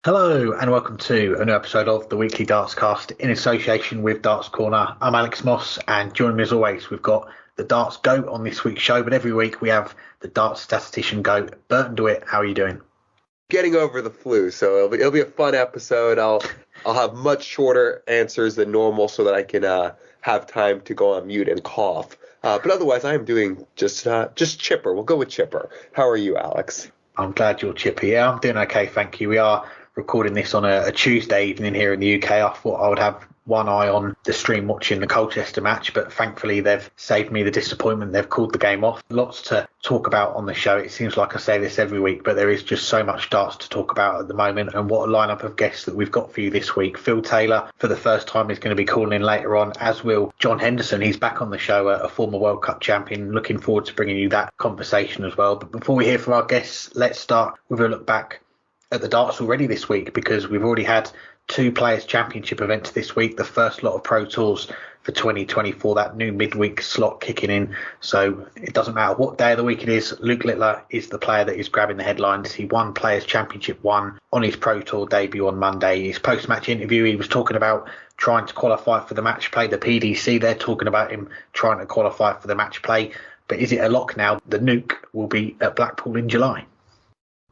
Hello and welcome to a new episode of the weekly Dartscast in association with Darts Corner. I'm Alex Moss, and joining me as always, we've got the Darts Goat on this week's show, but every week we have the Darts Statistician Goat. Burton, DeWitt, how are you doing? Getting over the flu, so it'll be a fun episode. I'll have much shorter answers than normal so that I can have time to go on mute and cough. But otherwise, I am doing just chipper. We'll go with chipper. How are you, Alex? I'm glad you're chippy. Yeah, I'm doing okay, thank you. We are recording this on a Tuesday evening here in the UK. I thought I would have one eye on the stream watching the Colchester match, but thankfully they've saved me the disappointment. They've called the game off. Lots to talk about on the show. It seems like I say this every week, but there is just so much darts to talk about at the moment. And what a lineup of guests that we've got for you this week. Phil Taylor, for the first time, is going to be calling in later on, as will John Henderson. He's back on the show, a former World Cup champion. Looking forward to bringing you that conversation as well. But before we hear from our guests, let's start with a look back at the darts already this week, because we've already had two Players' Championship events this week, the first lot of Pro Tours for 2024, that new midweek slot kicking in. So it doesn't matter what day of the week it is, Luke Littler is the player that is grabbing the headlines. He won Players' Championship 1 on his Pro Tour debut on Monday. His post-match interview, he was talking about trying to qualify for the match play. The PDC, they're talking about him trying to qualify for the match play. But is it a lock now? The Nuke will be at Blackpool in July.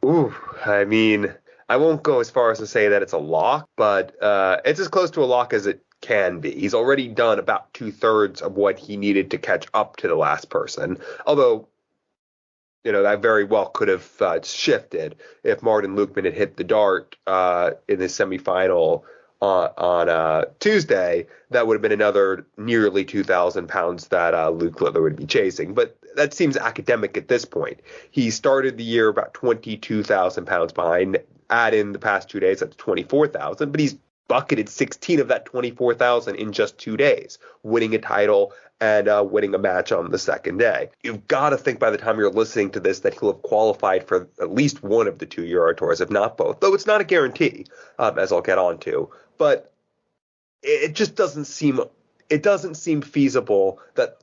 Ooh, I mean, I won't go as far as to say that it's a lock, but it's as close to a lock as it can be. He's already done about 2/3 of what he needed to catch up to the last person. Although, that very well could have shifted if Martin Lukeman had hit the dart in the semifinal on Tuesday. That would have been another nearly 2,000 pounds that Luke Littler would be chasing. But that seems academic at this point. He started the year about 22,000 pounds behind. Add in the past 2 days, that's 24,000. But he's bucketed 16 of that 24,000 in just 2 days, winning a title and winning a match on the second day. You've got to think by the time you're listening to this that he'll have qualified for at least one of the two Euro Tours, if not both, though it's not a guarantee, as I'll get on to. But it just doesn't seem feasible that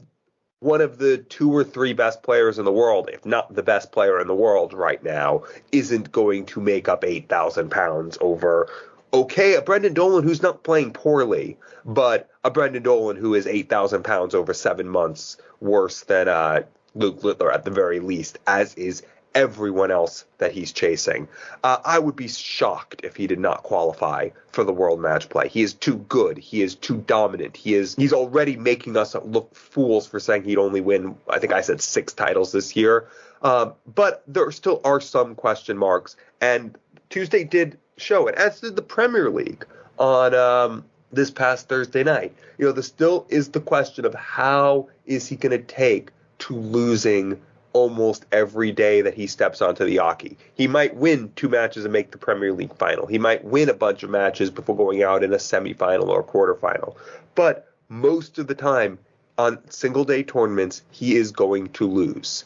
one of the two or three best players in the world, if not the best player in the world right now, isn't going to make up 8,000 pounds over, a Brendan Dolan who's not playing poorly, but a Brendan Dolan who is 8,000 pounds over 7 months worse than Luke Littler at the very least, as is everyone else that he's chasing. I would be shocked if he did not qualify for the World Matchplay. He is too good. He is too dominant. He's already making us look fools for saying he'd only win, I think I said 6 titles this year. But there still are some question marks, and Tuesday did show it, as did the Premier League on this past Thursday night. There still is the question of how is he going to take to losing almost every day that he steps onto the hockey. He might win 2 matches and make the Premier League final. He might win a bunch of matches before going out in a semifinal or a quarterfinal. But most of the time on single-day tournaments, he is going to lose,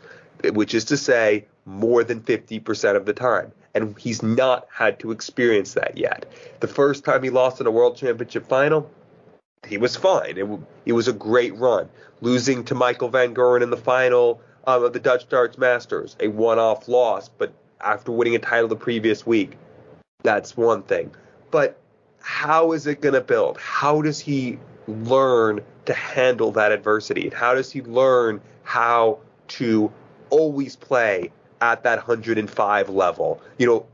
which is to say more than 50% of the time. And he's not had to experience that yet. The first time he lost in a World Championship final, he was fine. It was a great run. Losing to Michael van Gerwen in the final of the Dutch Darts Masters, a one-off loss, but after winning a title the previous week, that's one thing. But how is it going to build? How does he learn to handle that adversity? How does he learn how to always play at that 105 level?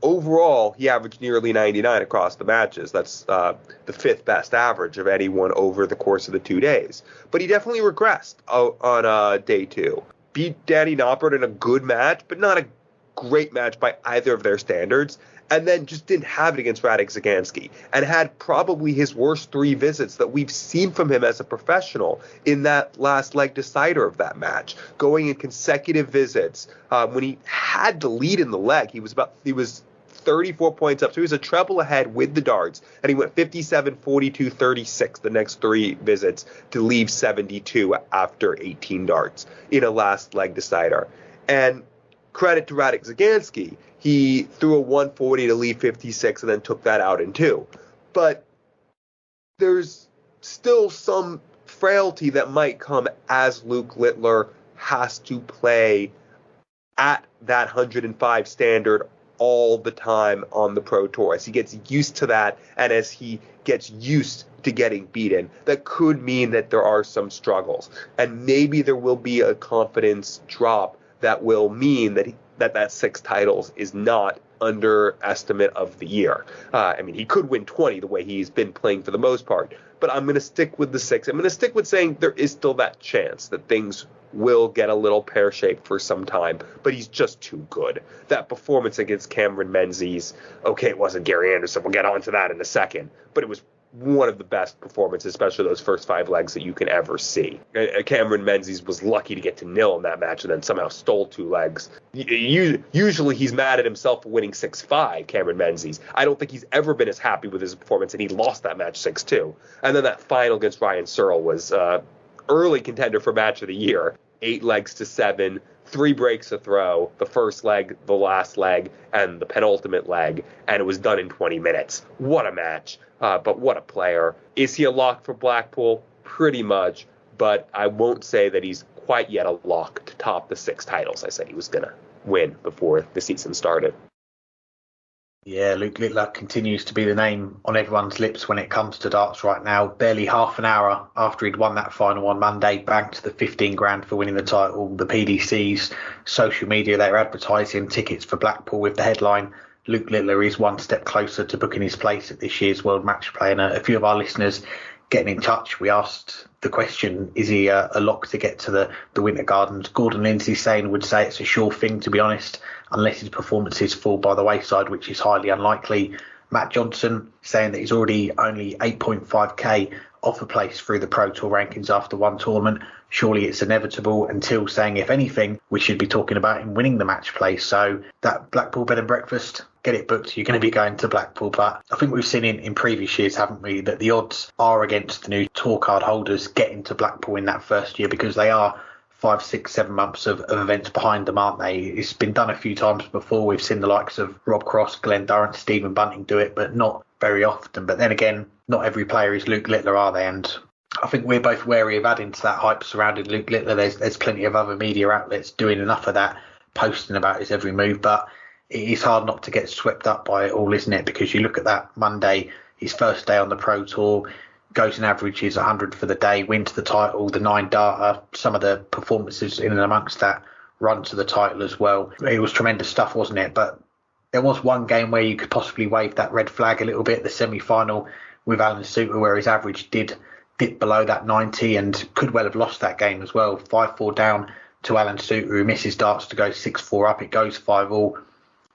Overall, he averaged nearly 99 across the matches. That's the 5th best average of anyone over the course of the 2 days. But he definitely regressed on day 2. Beat Danny Noppert in a good match, but not a great match by either of their standards, and then just didn't have it against Radek Zagansky, and had probably his worst 3 visits that we've seen from him as a professional in that last leg decider of that match, going in consecutive visits. When he had the lead in the leg, he was 34 points up, so he was a treble ahead with the darts, and he went 57, 42, 36 the next 3 visits to leave 72 after 18 darts in a last leg decider. And credit to Radek Zagansky, he threw a 140 to leave 56 and then took that out in 2. But there's still some frailty that might come as Luke Littler has to play at that 105 standard all the time on the Pro Tour. As he gets used to that, and as he gets used to getting beaten, that could mean that there are some struggles. And maybe there will be a confidence drop that will mean that 6 titles is not underestimate of the year. I mean, he could win 20 the way he's been playing for the most part, but I'm going to stick with the 6. I'm going to stick with saying there is still that chance that things will get a little pear-shaped for some time, but he's just too good. That performance against Cameron Menzies, okay, it wasn't Gary Anderson, we'll get on to that in a second, but it was one of the best performances, especially those first 5 legs, that you can ever see. Cameron Menzies was lucky to get to 0 in that match and then somehow stole 2 legs. Usually he's mad at himself for winning 6-5, Cameron Menzies. I don't think he's ever been as happy with his performance, and he lost that match 6-2. And then that final against Ryan Searle was early contender for match of the year. 8 legs to 7, 3 breaks to throw, the first leg, the last leg, and the penultimate leg, and it was done in 20 minutes. What a match. But what a player. Is he a lock for Blackpool? Pretty much, but I won't say that he's quite yet a lock to top the 6 titles I said he was going to win before the season started. Yeah, Luke Littler continues to be the name on everyone's lips when it comes to darts right now. Barely half an hour after he'd won that final on Monday, banked the 15 grand for winning the title. The PDC's social media, they're advertising tickets for Blackpool with the headline, Luke Littler is one step closer to booking his place at this year's World Matchplay. And a few of our listeners getting in touch, we asked the question, is he a lock to get to the Winter Gardens? Gordon Lindsay would say it's a sure thing, to be honest, unless his performances fall by the wayside, which is highly unlikely. Matt Johnson saying that he's already only 8.5k off a place through the Pro Tour rankings after one tournament. Surely it's inevitable, until saying, if anything, we should be talking about him winning the match play. So that Blackpool bed and breakfast, get it booked. You're going to be going to Blackpool. But I think we've seen in previous years, haven't we, that the odds are against the new tour card holders getting to Blackpool in that first year, because they are 5, 6, 7 months of events behind them, aren't they? It's been done a few times before. We've seen the likes of Rob Cross, Glenn Durrant, Stephen Bunting do it, but not very often. But then again, not every player is Luke Littler, are they? And I think we're both wary of adding to that hype surrounding Luke Littler. There's plenty of other media outlets doing enough of that, posting about his every move, but it is hard not to get swept up by it all, isn't it? Because you look at that Monday, his first day on the Pro Tour, goes and averages 100 for the day, wins the title, the 9 darter, some of the performances in and amongst that run to the title as well. It was tremendous stuff, wasn't it? But there was one game where you could possibly wave that red flag a little bit, the semi-final with Alan Suter, where his average did dip below that 90 and could well have lost that game as well. 5-4 down to Alan Suter, who misses darts to go 6-4 up. It goes 5-all.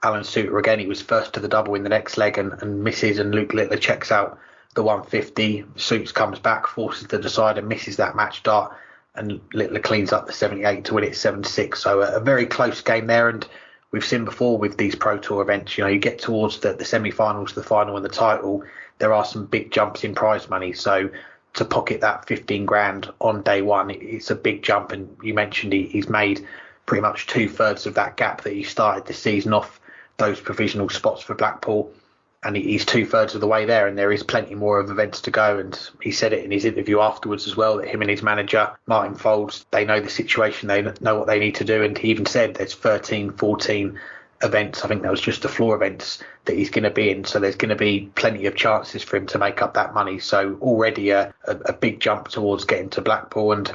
Alan Suter, again, he was first to the double in the next leg and misses, and Luke Littler checks out the 150. Suits comes back, forces the decider, misses that match dart, and Littler cleans up the 78 to win it 7-6. So a very close game there, and we've seen before with these Pro Tour events, you get towards the semi-finals, the final and the title, there are some big jumps in prize money. So to pocket that 15 grand on day one, it's a big jump. And you mentioned he's made pretty much 2/3 of that gap that he started the season off those provisional spots for Blackpool. And he's 2/3 of the way there, and there is plenty more of events to go. And he said it in his interview afterwards as well, that him and his manager, Martin Folds, they know the situation, they know what they need to do. And he even said there's 13, 14 events, I think that was just the floor events, that he's going to be in. So there's going to be plenty of chances for him to make up that money. So already a big jump towards getting to Blackpool. And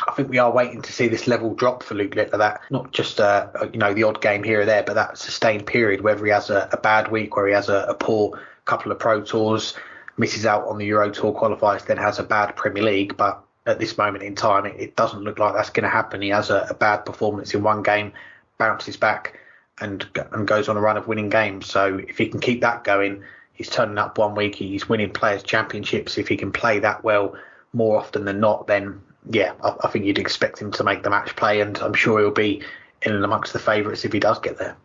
I think we are waiting to see this level drop for Luke Littler, that not just the odd game here or there, but that sustained period, whether he has a bad week, where he has a poor couple of Pro Tours, misses out on the Euro Tour qualifiers, then has a bad Premier League. But at this moment in time, it doesn't look like that's going to happen. He has a bad performance in one game, bounces back and goes on a run of winning games. So if he can keep that going, he's turning up one week, he's winning Players' Championships. If he can play that well more often than not, then yeah, I think you'd expect him to make the match play, and I'm sure he'll be in and amongst the favourites if he does get there.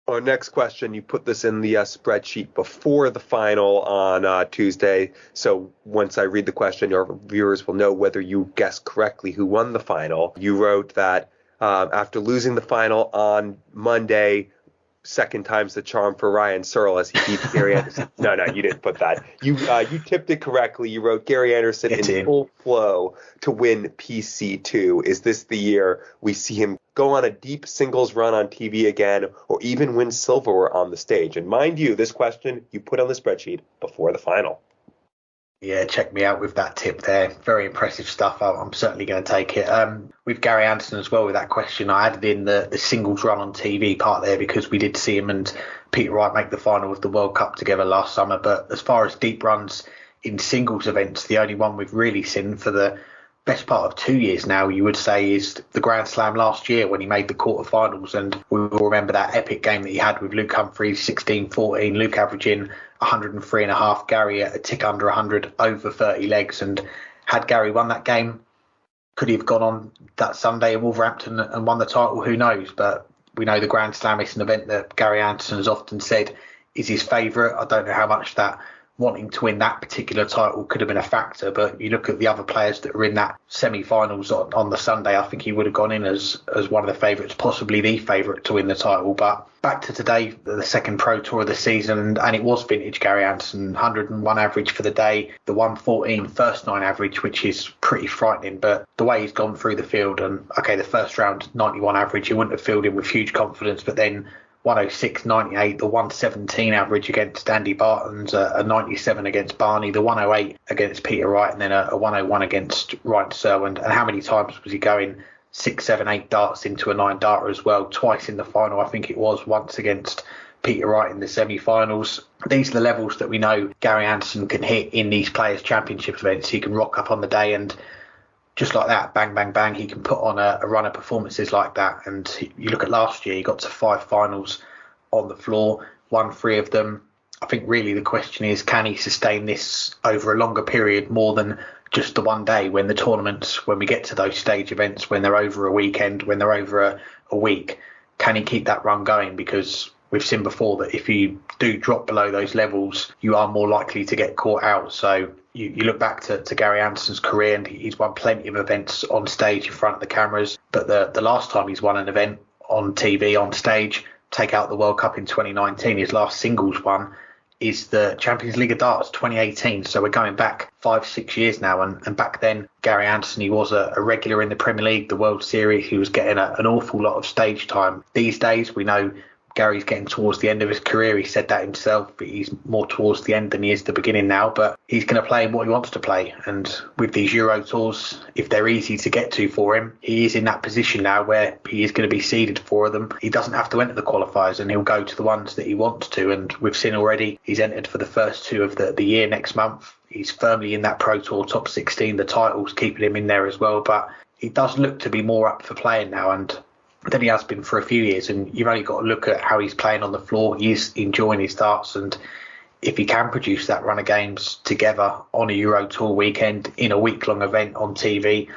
Our next question, you put this in the spreadsheet before the final on Tuesday, so once I read the question, your viewers will know whether you guessed correctly who won the final. You wrote that after losing the final on Monday, second time's the charm for Ryan Searle as he beats Gary Anderson. No, you didn't put that. You tipped it correctly. You wrote Gary Anderson in full flow to win PC2. Is this the year we see him go on a deep singles run on TV again, or even win silverware on the stage? And mind you, this question you put on the spreadsheet before the final. Yeah, check me out with that tip there. Very impressive stuff. I'm certainly going to take it. With Gary Anderson as well with that question, I added in the singles run on TV part there because we did see him and Peter Wright make the final of the World Cup together last summer. But as far as deep runs in singles events, the only one we've really seen for the best part of 2 years now, you would say, is the Grand Slam last year when he made the quarterfinals. And we will remember that epic game that he had with Luke Humphries, 16-14, Luke averaging 103.5, Gary a tick under 100, over 30 legs. And had Gary won that game, could he have gone on that Sunday in Wolverhampton and won the title? Who knows? But we know the Grand Slam is an event that Gary Anderson has often said is his favourite. I don't know how much that wanting to win that particular title could have been a factor, but you look at the other players that were in that semi-finals on the Sunday, I think he would have gone in as one of the favourites, possibly the favourite to win the title. But back to today, the second Pro Tour of the season, and it was vintage Gary Anderson, 101 average for the day, the 114 first nine average, which is pretty frightening, but the way he's gone through the field, and okay, the first round 91 average, you wouldn't have filled in with huge confidence, but then 106.98, the 117 average against Andy Barton's, a 97 against Barney, the 108 against Peter Wright, and then a 101 against Ryan Searle. And how many times was he going 6, 7, 8 darts into a 9 darter as well? Twice in the final, I think it was, once against Peter Wright in the semi-finals. These are the levels that we know Gary Anderson can hit in these Players' Championship events. He can rock up on the day and just like that, bang, bang, bang, he can put on a run of performances like that. And you look at last year, he got to 5 finals on the floor, won 3 of them. I think really the question is, can he sustain this over a longer period more than just the one day when the tournaments, when we get to those stage events, when they're over a weekend, when they're over a week, can he keep that run going? Because we've seen before that if you do drop below those levels, you are more likely to get caught out. So you look back to Gary Anderson's career and he's won plenty of events on stage in front of the cameras. But the last time he's won an event on TV, on stage, take out the World Cup in 2019, his last singles one is the Champions League of Darts 2018. So we're going back 5-6 years now. And back then, Gary Anderson, he was a regular in the Premier League, the World Series. He was getting an awful lot of stage time. These days, we know Gary's getting towards the end of his career. He said that himself. He's more towards the end than he is the beginning now, but he's going to play what he wants to play. And with these Euro Tours, if they're easy to get to for him, he is in that position now where he is going to be seeded for them. He doesn't have to enter the qualifiers and he'll go to the ones that he wants to. And we've seen already he's entered for the first 2 of the year next month. He's firmly in that Pro Tour top 16. The title's keeping him in there as well, but he does look to be more up for playing now and than he has been for a few years. And you've only got to look at how he's playing on the floor. He's enjoying his darts, and if he can produce that run of games together on a Euro Tour weekend in a week-long event on TV,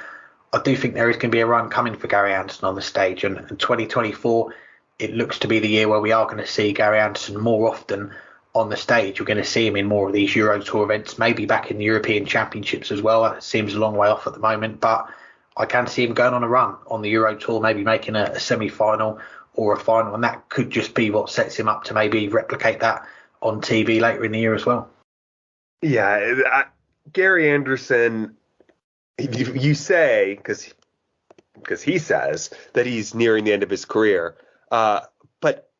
I do think there is going to be a run coming for Gary Anderson on the stage. And 2024, it looks to be the year where we are going to see Gary Anderson more often on the stage. We're going to see him in more of these Euro Tour events, maybe back in the European Championships as well. It seems a long way off at the moment, but I can see him going on a run on the Euro Tour, maybe making a semi-final or a final, and that could just be what sets him up to maybe replicate that on TV later in the year as well. Yeah, Gary Anderson, you say, because he says that he's nearing the end of his career, but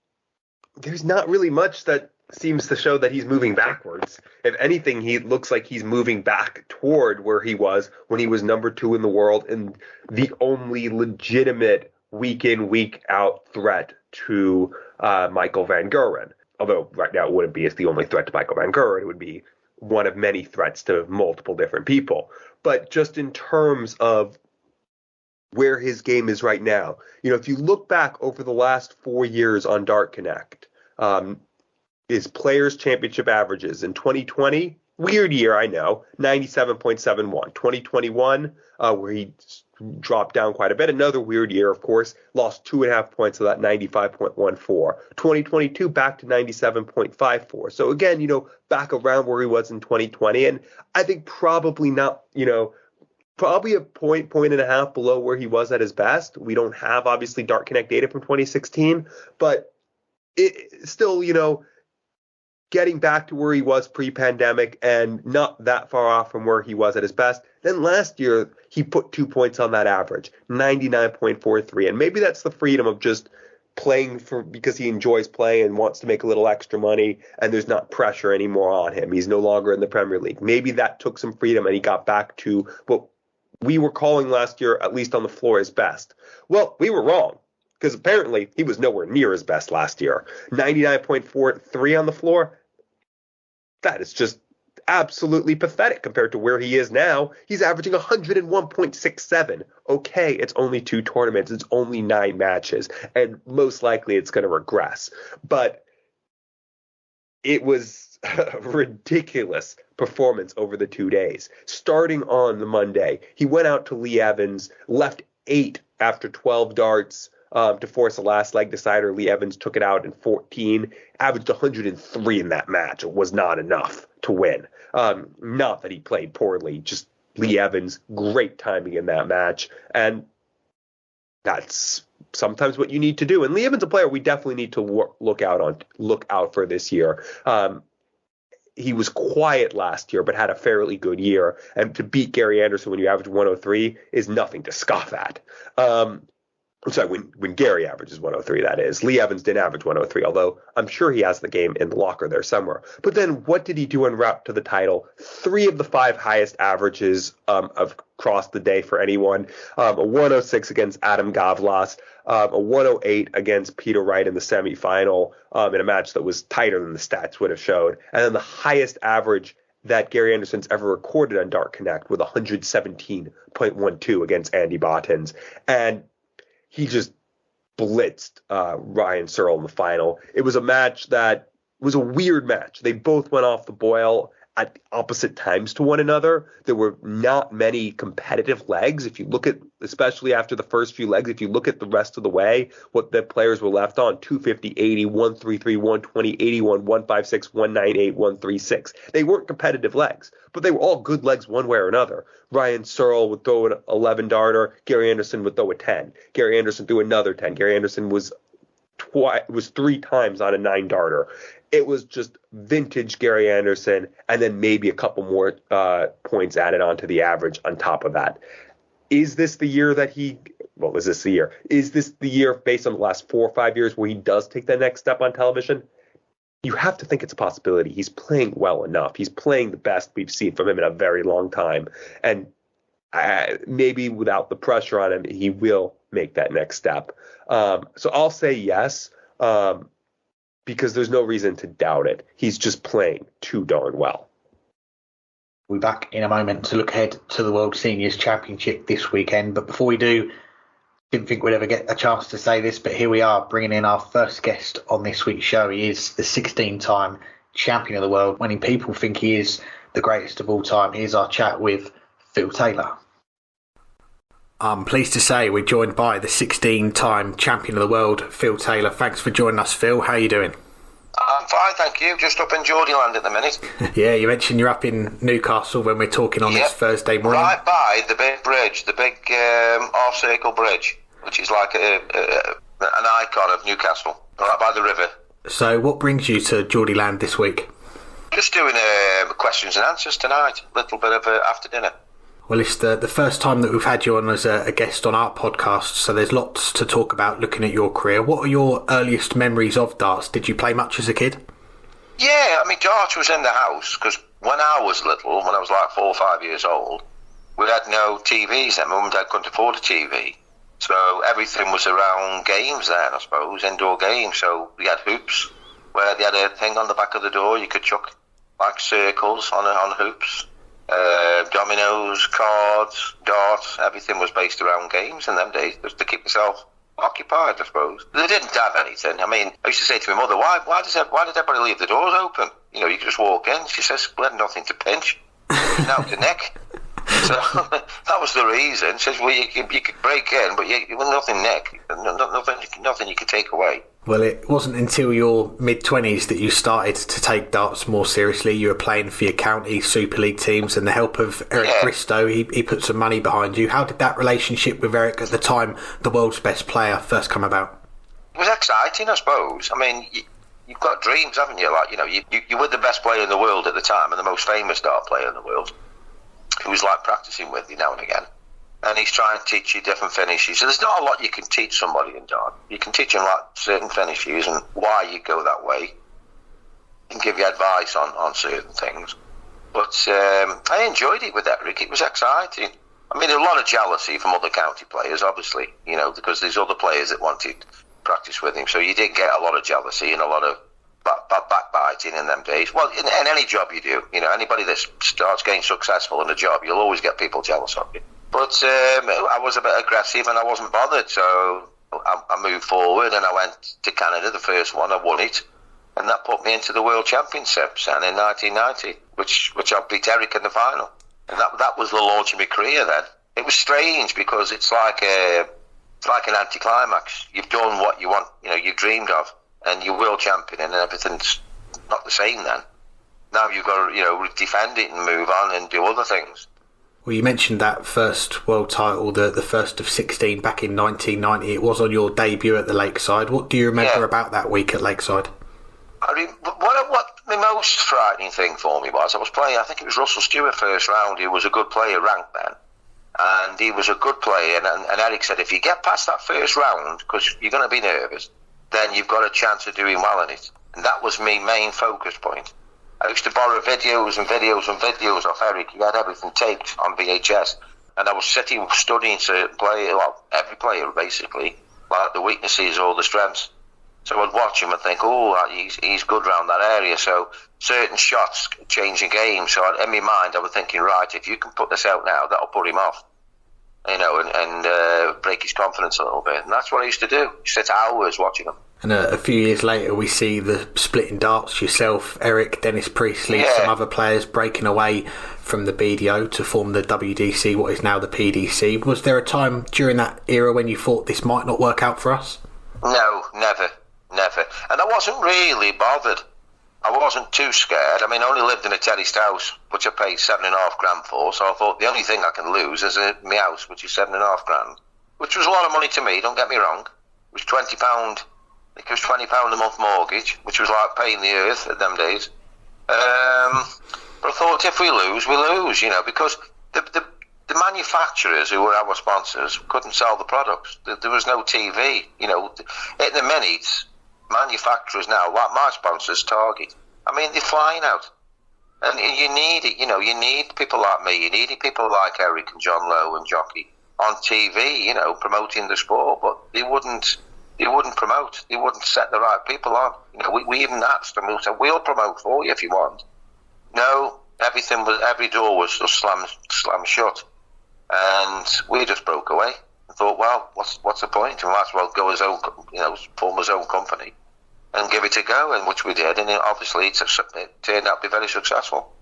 there's not really much that seems to show that he's moving backwards. If anything, he looks like he's moving back toward where he was when he was number 2 in the world and the only legitimate week in, week out threat to Michael van Gerwen. Although right now it wouldn't be as the only threat to Michael van Gerwen. It would be one of many threats to multiple different people. But just in terms of where his game is right now, if you look back over the last 4 years on Dart Connect, his Players' Championship averages in 2020, weird year, I know, 97.71. 2021, where he dropped down quite a bit, another weird year, of course, lost 2.5 points of that 95.14. 2022, back to 97.54. So again, back around where he was in 2020, and I think probably not, probably a point and a half below where he was at his best. We don't have, obviously, Dart Connect data from 2016, but it still, getting back to where he was pre-pandemic and not that far off from where he was at his best. Then last year, he put 2 points on that average, 99.43. And maybe that's the freedom of just playing because he enjoys playing and wants to make a little extra money, and there's not pressure anymore on him. He's no longer in the Premier League. Maybe that took some freedom and he got back to what we were calling last year, at least on the floor, his best. Well, we were wrong, because apparently he was nowhere near his best last year. 99.43 on the floor, that is just absolutely pathetic compared to where he is now. He's averaging 101.67. Okay, it's only 2 tournaments. It's only 9 matches. And most likely it's going to regress. But it was a ridiculous performance over the 2 days. Starting on the Monday, he went out to Lee Evans, left 8 after 12 darts to force a last leg decider. Lee Evans took it out in 14, averaged 103 in that match. It was not enough to win. Not that he played poorly, just Lee Evans, great timing in that match. And that's sometimes what you need to do. And Lee Evans, a player we definitely need to look out for this year. He was quiet last year, but had a fairly good year. And to beat Gary Anderson when you average 103 is nothing to scoff at. I'm sorry, when Gary averages 103, that is. Lee Evans didn't average 103, although I'm sure he has the game in the locker there somewhere. But then what did he do en route to the title? 3 of the 5 highest averages across the day for anyone. A 106 against Adam Gavlas, a 108 against Peter Wright in the semifinal in a match that was tighter than the stats would have showed. And then the highest average that Gary Anderson's ever recorded on Dart Connect with 117.12 against Andy Bottins. And he just blitzed Ryan Searle in the final. It was a match that was a weird match. They both went off the boil at opposite times to one another. There were not many competitive legs. If you look at, especially after the first few legs, if you look at the rest of the way, what the players were left on, 250, 80, 133, 120, 81, 156, 198, 136. They weren't competitive legs, but they were all good legs one way or another. Ryan Searle would throw an 11 darter. Gary Anderson would throw a 10. Gary Anderson threw another 10. Gary Anderson was 3 times on a 9 darter. It was just vintage Gary Anderson, and then maybe a couple more points added onto the average on top of that. Is this the year Is this the year based on the last 4 or 5 years where he does take the next step on television? You have to think it's a possibility. He's playing well enough. He's playing the best we've seen from him in a very long time. And maybe without the pressure on him, he will make that next step. So I'll say yes. Because there's no reason to doubt it. He's just playing too darn well. We'll be back in a moment to look ahead to the World Seniors Championship this weekend. But before we do, didn't think we'd ever get a chance to say this, but here we are bringing in our first guest on this week's show. He is the 16-time champion of the world. Many people think he is the greatest of all time. Here's our chat with Phil Taylor. I'm pleased to say we're joined by the 16-time champion of the world, Phil Taylor. Thanks for joining us, Phil. How are you doing? I'm fine, thank you. Just up in Geordieland at the minute. Yeah, you mentioned you're up in Newcastle when we're talking on this Thursday morning. Right by the big bridge, the big half-circle bridge, which is like an icon of Newcastle, right by the river. So what brings you to Geordieland this week? Just doing questions and answers tonight. A little bit of after dinner. Well, it's the first time that we've had you on as a guest on our podcast, so there's lots to talk about looking at your career. What are your earliest memories of darts? Did you play much as a kid? Yeah, I mean, darts was in the house, because when I was little, when I was like 4 or 5 years old, we had no TVs then. Mum and Dad couldn't afford a TV. So everything was around games then, I suppose, indoor games. So we had hoops, where they had a thing on the back of the door. You could chuck like circles on hoops. Dominoes, cards, darts, everything was based around games in them days, just to keep yourself occupied, I suppose. They didn't have anything. I mean, I used to say to my mother, why did everybody leave the doors open? You know, you could just walk in. She says, we had nothing to pinch. Now the neck. So that was the reason. She says, well, you could break in, but you with nothing neck, nothing you could take away. Well, it wasn't until your mid-20s that you started to take darts more seriously. You were playing for your county Super League teams, and the help of Eric Bristow, he put some money behind you. How did that relationship with Eric, at the time the world's best player, first come about? It was exciting, I suppose. I mean, you've got dreams, haven't you? Like, you were the best player in the world at the time and the most famous dart player in the world, who was like practicing with you now and again. And he's trying to teach you different finishes. So there's not a lot you can teach somebody in dart. You can teach them like certain finishes and why you go that way, and give you advice on certain things. But I enjoyed it with Eric. It was exciting. I mean, a lot of jealousy from other county players, obviously, because there's other players that wanted to practice with him. So you did get a lot of jealousy and a lot of backbiting in them days. Well, in any job you do, anybody that starts getting successful in a job, you'll always get people jealous of you. But I was a bit aggressive and I wasn't bothered. So I moved forward and I went to Canada, the first one. I won it. And that put me into the World Championships and in 1990, which I beat Eric in the final. And that was the launch of my career then. It was strange because it's like an anticlimax. You've done what you want, you dreamed of, and you're world champion, and everything's not the same then. Now you've got to, defend it and move on and do other things. Well, you mentioned that first world title, the first of 16 back in 1990. It was on your debut at the Lakeside. What do you remember about that week at Lakeside? What the most frightening thing for me was I was playing, I think it was Russell Stewart first round, who was a good player ranked then. And he was a good player, and Eric said, if you get past that first round, because you're going to be nervous, then you've got a chance of doing well in it. And that was my main focus point. I used to borrow videos off Eric. He had everything taped on VHS. And I was sitting studying certain players, well, every player basically, like the weaknesses or the strengths. So I'd watch him and think, he's good around that area. So certain shots change the game. So in my mind, I was thinking, right, if you can put this out now, that'll put him off, and break his confidence a little bit. And that's what I used to do. Sit hours watching him. And a few years later, we see the split in darts, yourself, Eric, Dennis Priestley, some other players breaking away from the BDO to form the WDC, what is now the PDC. Was there a time during that era when you thought this might not work out for us? No, never. And I wasn't really bothered. I wasn't too scared. I mean, I only lived in a terraced house, which I paid $7,500 for, so I thought the only thing I can lose is my house, which is $7,500, which was a lot of money to me, don't get me wrong. It was £20, I think it was £20 a month mortgage, which was like paying the earth at them days. But I thought if we lose, because the manufacturers who were our sponsors couldn't sell the products. There was no TV. At the minute, manufacturers now, like my sponsors, Target, I mean, they're flying out. And you need it, you need people like me, you need people like Eric and John Lowe and Jockey on TV, promoting the sport, but they wouldn't promote, they wouldn't set the right people on. We even asked them, we said, we'll promote for you if you want. No, every door was just slammed shut. And we just broke away and thought, well, what's the point? We might as well go form his own company and give it a go, and which we did, and obviously it turned out to be very successful.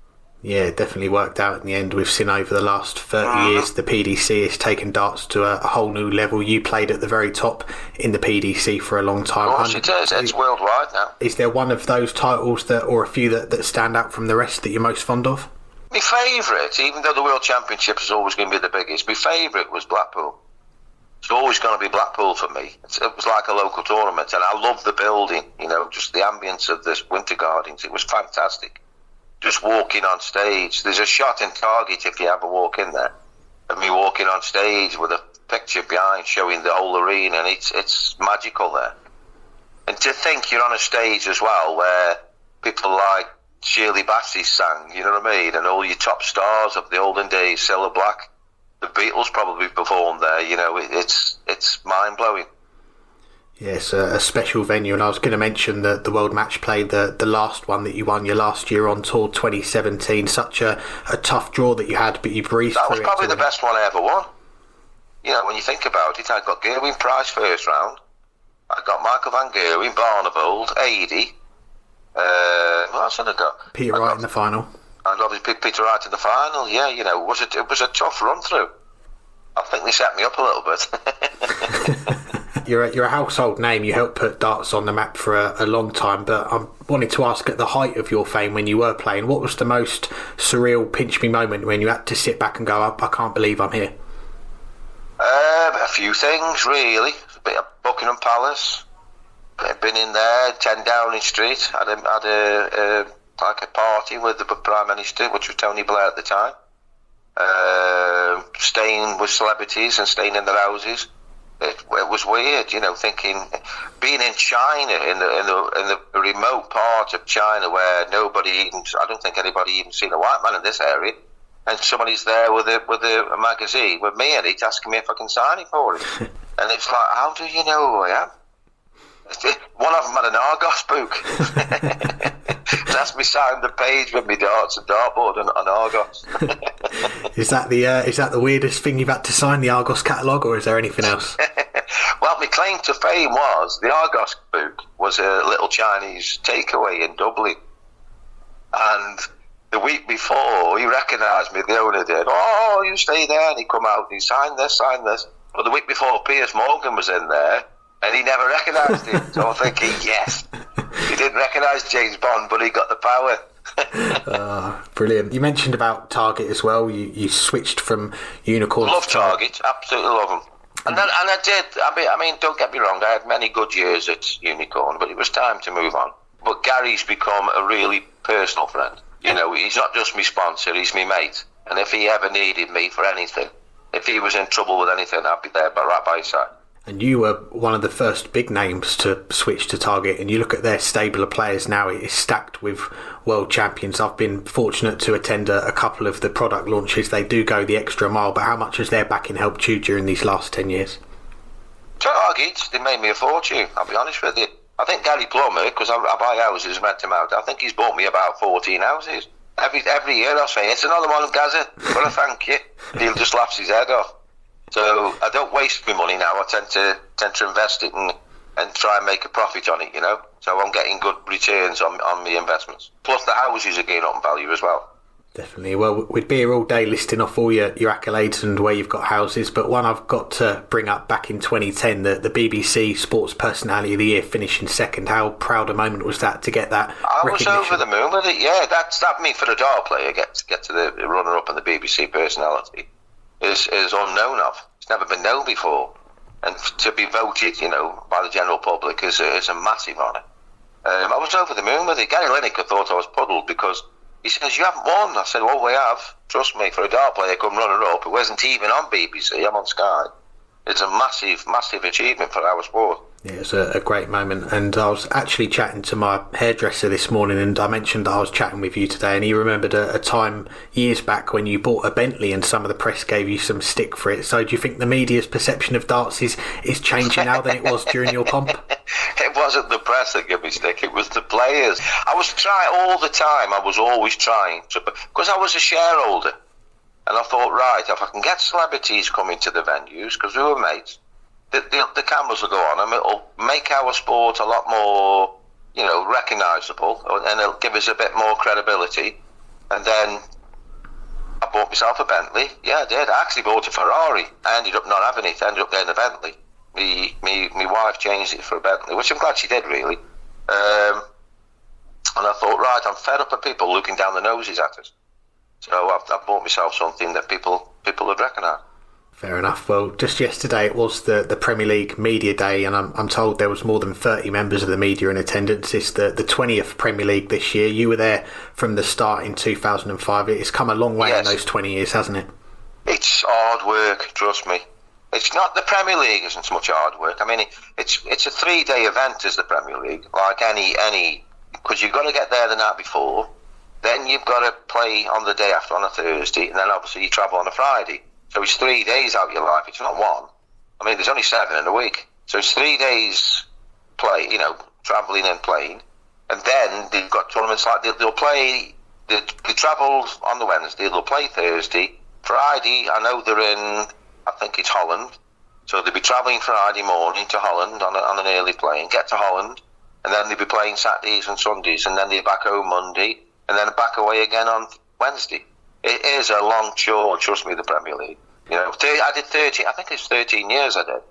Yeah, it definitely worked out in the end. We've seen over the last 30 years the PDC has taken darts to a whole new level. You played at the very top in the PDC for a long time. Of course it is. It's worldwide now. Is there one of those titles or a few that stand out from the rest that you're most fond of? My favourite, even though the World Championship is always going to be the biggest, my favourite was Blackpool. It's always going to be Blackpool for me. It was like a local tournament, and I love the building, just the ambience of this Winter Gardens. It was fantastic. Just walking on stage. There's a shot in Target, if you ever walk in there, of me walking on stage with a picture behind showing the whole arena, and it's magical there. And to think you're on a stage as well where people like Shirley Bassey sang, you know what I mean, and all your top stars of the olden days, Cilla Black, the Beatles probably performed there, it's mind-blowing. Yes, a special venue, and I was going to mention the World Matchplay, the last one that you won your last year on tour, 2017, such a tough draw that you had, but you breezed through it. That was probably the best one I ever won. When you think about it, I got Gerwin Price first round, I got Michael van Gerwen, Barneveld, Adie, what else had I got? Peter Wright in the final. And obviously Peter Wright in the final, it was a tough run through. I think they set me up a little bit. You're a household name. You helped put darts on the map for a long time, but I wanted to ask, at the height of your fame when you were playing, what was the most surreal pinch-me moment when you had to sit back and go, I can't believe I'm here? A few things, really. A bit of Buckingham Palace. I've been in there, 10 Downing Street, had a party with the Prime Minister, which was Tony Blair at the time. Staying with celebrities and staying in their houses. It was weird, thinking, being in China, in the remote part of China where I don't think anybody even seen a white man in this area, and somebody's there with a magazine with me in it, asking me if I can sign it for him. And it's like, how do you know who I am? One of them had an Argos book. Asked me to sign the page with me darts and dartboard and Argos. Is that the weirdest thing you've had to sign, the Argos catalogue, or is there anything else? Well, my claim to fame was the Argos book was a little Chinese takeaway in Dublin, and the week before he recognised me. The owner did. Oh, you stay there, and he come out and he signed this. But the week before, Piers Morgan was in there, and he never recognised him. So I'm thinking, yes. He didn't recognise James Bond, but he got the power. Brilliant. You mentioned about Target as well. You switched from Unicorn. Love Target, absolutely love them. And I did. I mean, don't get me wrong. I had many good years at Unicorn, but it was time to move on. But Gary's become a really personal friend. He's not just my sponsor; he's my mate. And if he ever needed me for anything, if he was in trouble with anything, I'd be there, right by his side. And you were one of the first big names to switch to Target, and you look at their stable of players now, it is stacked with world champions. I've been fortunate to attend a couple of the product launches. They do go the extra mile, but how much has their backing helped you during these last 10 years? Target, they made me a fortune, I'll be honest with you. I think Gary Plummer, because I buy houses and rent them out, I think he's bought me about 14 houses. Every year I'll say, it's another one, Gaza, but I thank you. He'll just laughs his head off. So I don't waste my money now. I tend to invest it and try and make a profit on it, So I'm getting good returns on my investments. Plus the houses are going up in value as well. Definitely. Well, we'd be here all day listing off all your accolades and where you've got houses, but one I've got to bring up, back in 2010, the BBC Sports Personality of the Year, finishing second. How proud a moment was that to get that recognition? I was over the moon with it, yeah. That's me for a dart player, get to the runner-up in the BBC Personality. Is unknown of. It's never been known before, and to be voted, by the general public is a massive honour. I was over the moon with it. Gary Lineker thought I was puddled because he says, "You haven't won." I said, "Well, we have. Trust me, for a dart player come runner up, it wasn't even on BBC. I'm on Sky. It's a massive, massive achievement for our sport." Yeah, it's a great moment. And I was actually chatting to my hairdresser this morning, and I mentioned that I was chatting with you today, and he remembered a time years back when you bought a Bentley and some of the press gave you some stick for it. So do you think the media's perception of darts is changing now than it was during your pomp? It wasn't the press that gave me stick, it was the players. I was trying all the time. I was always trying to, because I was a shareholder, and I thought, right, if I can get celebrities coming to the venues, because we were mates, the cameras will go on and it'll make our sport a lot more, recognisable, and it'll give us a bit more credibility. And then I bought myself a Bentley. Yeah, I did. I actually bought a Ferrari. I ended up not having it. I ended up getting a Bentley. My wife changed it for a Bentley, which I'm glad she did, really. And I thought, right, I'm fed up of people looking down the noses at us. So I bought myself something that people would recognise. Fair enough. Well, just yesterday it was the Premier League Media Day, and I'm told there was more than 30 members of the media in attendance. It's the 20th Premier League this year. You were there from the start in 2005. It's come a long way in those 20 years, hasn't it? It's hard work, trust me. It's not, the Premier League isn't so much hard work. I mean, it's a 3-day event as the Premier League, like any, because you've got to get there the night before, then you've got to play on the day after on a Thursday, and then obviously you travel on a Friday. So it's 3 days out of your life. It's not one. I mean, there's only 7 in a week. So it's 3 days play, travelling and playing. And then they've got tournaments like they'll play, they travel on the Wednesday, they'll play Thursday. Friday, I know they're in, I think it's Holland. So they'll be travelling Friday morning to Holland on an early plane, get to Holland, and then they'll be playing Saturdays and Sundays, and then they're back home Monday, and then back away again on Wednesday. It is a long chore, trust me, the Premier League. I did 13. I think it's 13 years I did,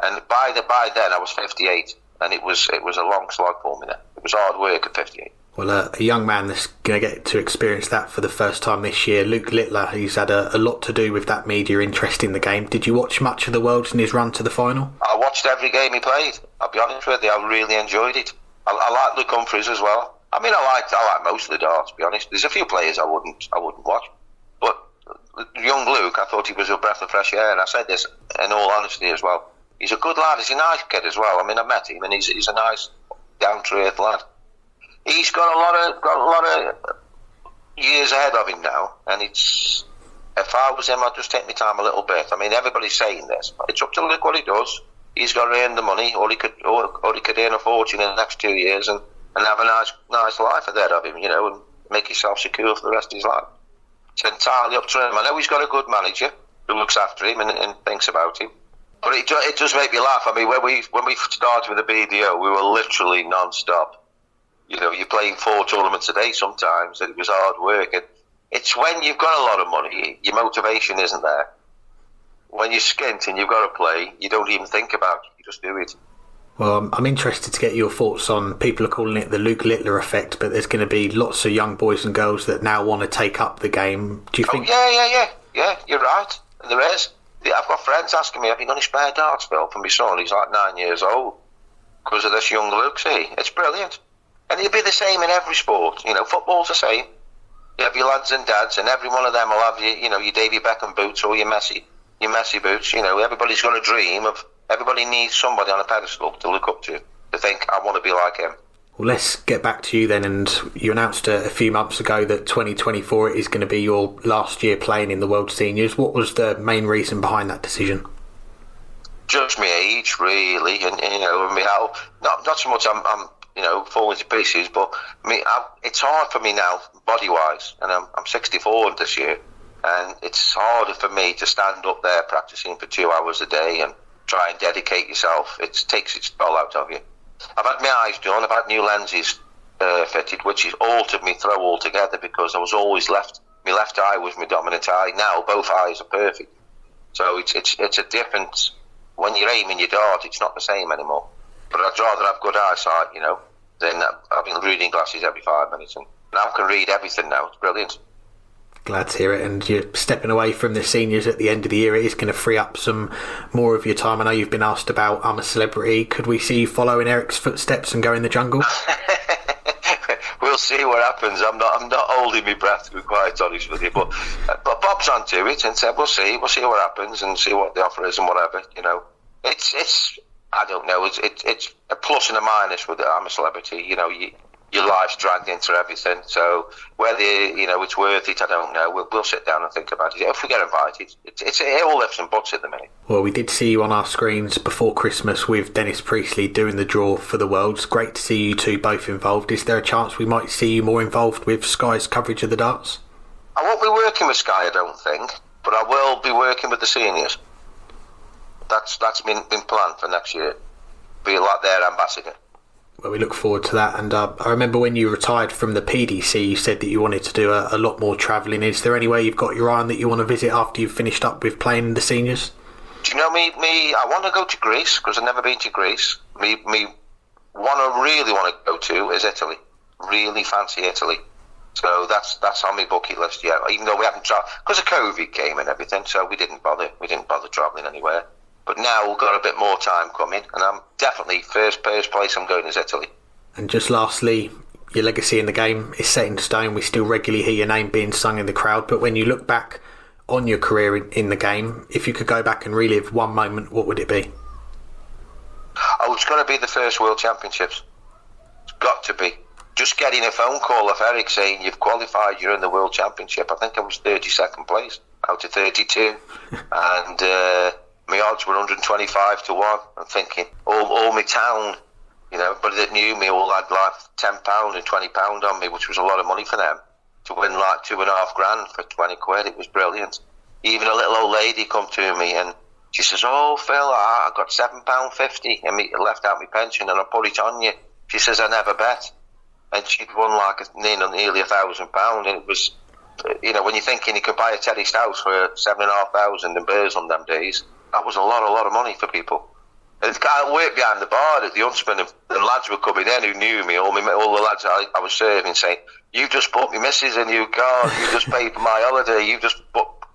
and by then I was 58, and it was a long slog for me. Then it was hard work at 58. Well, a young man that's going to get to experience that for the first time this year, Luke Littler, he's had a lot to do with that media interest in the game. Did you watch much of the Worlds in his run to the final? I watched every game he played. I'll be honest with you, I really enjoyed it. I like Luke Humphries as well. I mean, I like most of the darts, to be honest. There's a few players I wouldn't watch, but young Luke, I thought he was a breath of fresh air, and I said this in all honesty as well. He's a good lad. He's a nice kid as well. I mean, I met him, and he's a nice, down-to-earth lad. He's got a lot of years ahead of him now, and if I was him, I'd just take my time a little bit. I mean, everybody's saying this, but it's up to Luke what he does. He's got to earn the money, or he could earn a fortune in the next 2 years and have a nice life ahead of him, and make himself secure for the rest of his life. It's entirely up to him. I know he's got a good manager who looks after him and thinks about him. But it does make me laugh. I mean, when we started with the BDO, we were literally non-stop. You're playing 4 tournaments a day sometimes, and it was hard work. And it's when you've got a lot of money, your motivation isn't there. When you're skint and you've got to play, you don't even think about it, you just do it. Well, I'm interested to get your thoughts on, people are calling it the Luke Littler effect, but there's going to be lots of young boys and girls that now want to take up the game. Do you think... Yeah, you're right. And there is. I've got friends asking me, have you got any spare darts, Bill, for my son? He's like 9 years old. Because of this young Luke, see? It's brilliant. And it'll be the same in every sport. Football's the same. You have your lads and dads, and every one of them will have your Davy Beckham boots or your Messi boots. Everybody's got a dream of. Everybody needs somebody on a pedestal to look up to think, I want to be like him. Well, let's get back to you then. And you announced a few months ago that 2024 is going to be your last year playing in the World Seniors. What was the main reason behind that decision? Just my age, really, and my health. Not so much. I'm falling to pieces, but it's hard for me now, body-wise, and I'm 64 this year, and it's harder for me to stand up there practicing for 2 hours a day and try and dedicate yourself. It takes its toll out of you. I've had my eyes done, I've had new lenses fitted, which has altered my throw altogether, because I was always my left eye was my dominant eye. Now both eyes are perfect, so it's a difference. When you're aiming your dart, it's not the same anymore. But I'd rather have good eyesight, than having reading glasses every 5 minutes. And now I can read everything now. It's brilliant. Glad to hear it. And you're stepping away from the seniors at the end of the year. It is going to free up some more of your time. I know you've been asked about I'm a Celebrity. Could we see you follow in Eric's footsteps and go in the jungle? We'll see what happens. I'm not holding my breath, to be quite honest with you. But Bob's onto it and said, we'll see what happens and see what the offer is and whatever. It's I don't know. It's a plus and a minus with it. I'm a Celebrity. Your life's dragged into everything. So whether it's worth it, I don't know. We'll sit down and think about it. If we get invited, it all lifts and butts at the minute. Well, we did see you on our screens before Christmas with Dennis Priestley doing the draw for the Worlds. Great to see you two both involved. Is there a chance we might see you more involved with Sky's coverage of the darts? I won't be working with Sky, I don't think, but I will be working with the seniors. That's been planned for next year. Be like their ambassador. Well, we look forward to that. And I remember when you retired from the PDC, you said that you wanted to do a lot more travelling. Is there anywhere you've got your eye on that you want to visit after you've finished up with playing the seniors? Do you know me? I want to go to Greece, because I've never been to Greece. One I really want to go to is Italy. Really fancy Italy. So that's on my bucket list yet. Even though we haven't travelled, because of COVID came and everything, so we didn't bother travelling anywhere. But now we've got a bit more time coming, and I'm definitely first place I'm going is Italy. And just lastly, your legacy in the game is set in stone. We still regularly hear your name being sung in the crowd, but when you look back on your career in the game, if you could go back and relive one moment, what would it be? Oh, it's got to be the first World Championships. It's got to be. Just getting a phone call of Eric saying you've qualified, you're in the World Championship. I think I was 32nd place out of 32, and my odds were 125 to 1. I'm thinking, all my town, everybody that knew me all had like £10 and £20 on me, which was a lot of money for them, to win like $2,500 for 20 quid. It was brilliant. Even a little old lady come to me and she says, oh, Phil, I got £7.50 and left out my pension and I put it on you. She says, I never bet. And she'd won like nearly £1,000, and it was, when you're thinking you could buy a terraced house for $7,500 in Burton them days, that was a lot of money for people. And I worked behind the bar at the Huntsman, and lads were coming in who knew me, all the lads I was serving, saying, "You've just bought me missus a new car, you just paid for my holiday,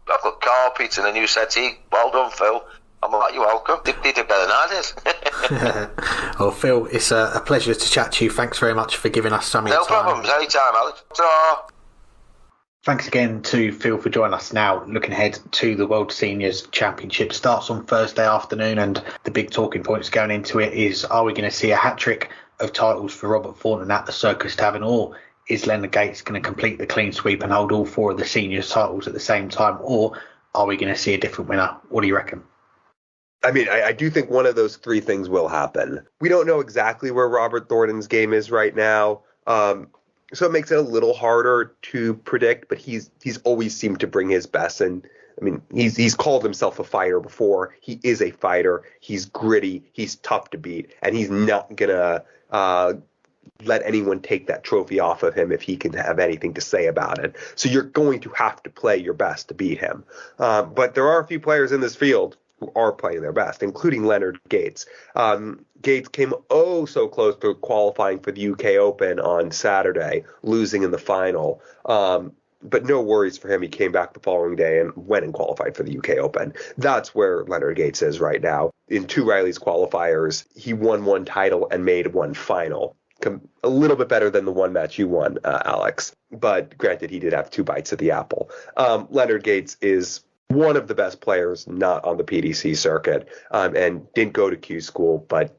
I've got carpets and a new settee, well done, Phil." I'm like, "You're welcome." They did better than I did. Well, Phil, it's a pleasure to chat to you. Thanks very much for giving us some of your time. No problems, anytime, Alex. Ta. Thanks again to Phil for joining us now. Looking ahead to the World Seniors Championship. Starts on Thursday afternoon, and the big talking points going into it is, are we going to see a hat-trick of titles for Robert Thornton at the Circus Tavern, or is Leonard Gates going to complete the clean sweep and hold all four of the seniors titles at the same time, or are we going to see a different winner? What do you reckon? I mean, I do think one of those three things will happen. We don't know exactly where Robert Thornton's game is right now. So it makes it a little harder to predict, but he's always seemed to bring his best. And I mean, he's called himself a fighter before. He is a fighter. He's gritty. He's tough to beat, and he's not gonna let anyone take that trophy off of him if he can have anything to say about it. So you're going to have to play your best to beat him. But there are a few players in this field who are playing their best, including Leonard Gates. Gates came so close to qualifying for the UK Open on Saturday, losing in the final. But no worries for him. He came back the following day and went and qualified for the UK Open. That's where Leonard Gates is right now. In two Riley's qualifiers, he won one title and made one final. A little bit better than the one match you won, Alex. But granted, he did have two bites of the apple. Leonard Gates is one of the best players not on the PDC circuit, and didn't go to Q school, but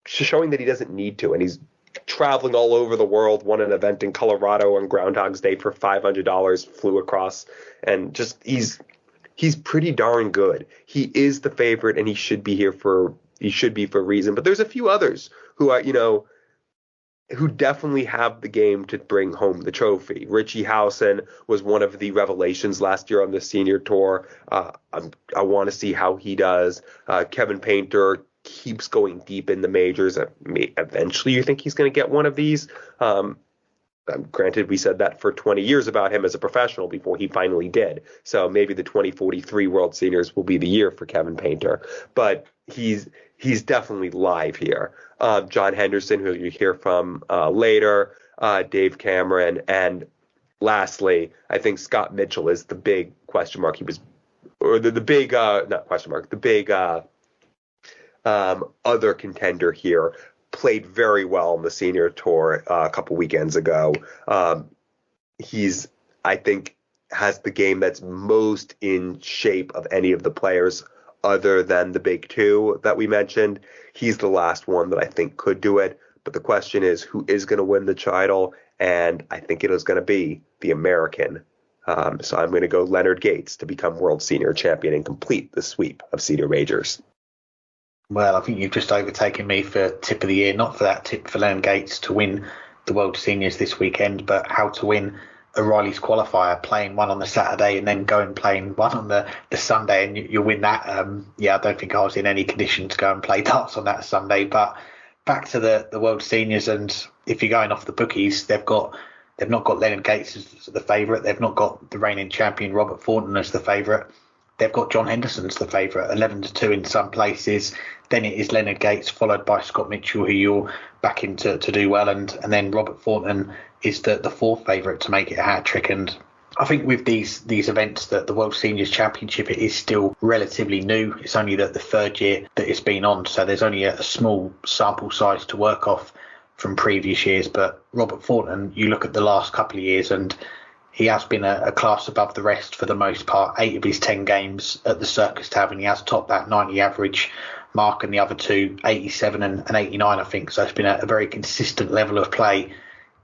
showing that he doesn't need to. And he's traveling all over the world, won an event in Colorado on Groundhog's Day for $500, flew across, and just he's pretty darn good. He is the favorite, and he should be for a reason. But there's a few others who are, who definitely have the game to bring home the trophy. Richie Howson was one of the revelations last year on the senior tour. I want to see how he does. Kevin Painter keeps going deep in the majors. Eventually you think he's going to get one of these. Granted, we said that for 20 years about him as a professional before he finally did. So maybe the 2043 World Seniors will be the year for Kevin Painter. But he's definitely live here. John Henderson, who you hear from later, Dave Cameron, and lastly, I think Scott Mitchell is the big question mark. He was, or the big, not question mark, the big other contender here. Played very well on the senior tour a couple weekends ago. He's, I think, has the game that's most in shape of any of the players other than the big two that we mentioned. He's the last one that I think could do it. But the question is, who is going to win the title? And I think it is going to be the American. So I'm going to go Leonard Gates to become world senior champion and complete the sweep of senior majors. Well, I think you've just overtaken me for tip of the year. Not for that tip for Leonard Gates to win the World Seniors this weekend, but how to win a Riley's qualifier, playing one on the Saturday and then going playing one on the Sunday, and you'll win that. I don't think I was in any condition to go and play darts on that Sunday. But back to the World Seniors, and if you're going off the bookies, they've not got Leonard Gates as the favourite. They've not got the reigning champion Robert Thornton as the favourite. They've got John Henderson as the favourite, 11-2 in some places. Then it is Leonard Gates, followed by Scott Mitchell, who you're backing to do well, and then Robert Thornton is the fourth favourite to make it a hat trick. And I think with these events, that the World Seniors Championship, it is still relatively new. It's only the third year that it's been on, so there's only a small sample size to work off from previous years. But Robert Thornton, you look at the last couple of years, and he has been a class above the rest for the most part. 8 of his 10 games at the Circus Tavern, he has topped that 90 average mark, and the other two, 87 and 89, I think. So it's been a very consistent level of play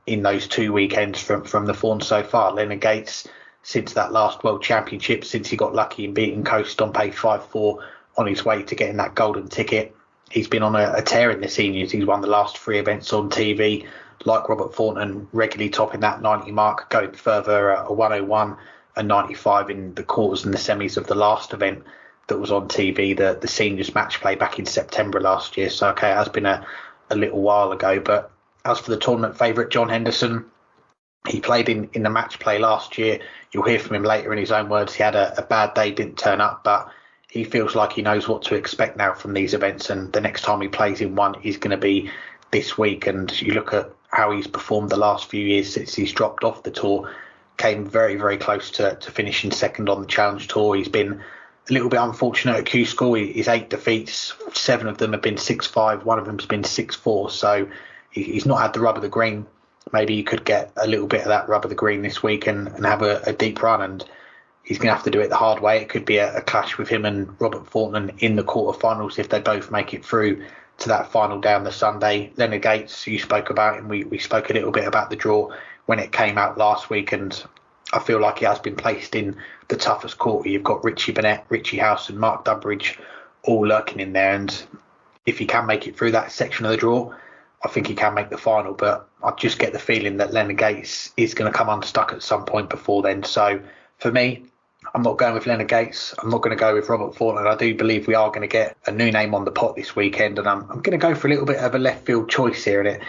in those 2 weekends from the Fawns so far. Leonard Gates, since that last World Championship, since he got lucky in beating Coast Dompe 5-4 on his way to getting that golden ticket, he's been on a tear in the seniors. He's won the last 3 events on TV, like Robert Thornton, regularly topping that 90 mark, going further, a 101 and 95 in the quarters and the semis of the last event that was on TV, the seniors match play back in September last year. So, okay, it has been a little while ago. But as for the tournament favourite, John Henderson, he played in the match play last year. You'll hear from him later in his own words. He had a bad day, didn't turn up, but he feels like he knows what to expect now from these events, and the next time he plays in one is going to be this week. And you look at how he's performed the last few years since he's dropped off the tour, came very, very close to finishing second on the Challenge Tour. He's been a little bit unfortunate at Q School. His 8 defeats, 7 of them have been 6-5, one of them's been 6-4, so he's not had the rub of the green. Maybe you could get a little bit of that rub of the green this week and have a deep run, and he's going to have to do it the hard way. It could be a clash with him and Robert Fortnan in the quarterfinals if they both make it through to that final day on the Sunday. Leonard Gates, you spoke about him. We spoke a little bit about the draw when it came out last week, and I feel like he has been placed in the toughest quarter. You've got Richie Burnett, Richie House and Mark Dumbridge all lurking in there, and if he can make it through that section of the draw, I think he can make the final. But I just get the feeling that Leonard Gates is going to come unstuck at some point before then. So for me, I'm not going with Leonard Gates. I'm not going to go with Robert Fortnan. I do believe we are going to get a new name on the pot this weekend, and I'm going to go for a little bit of a left field choice here, and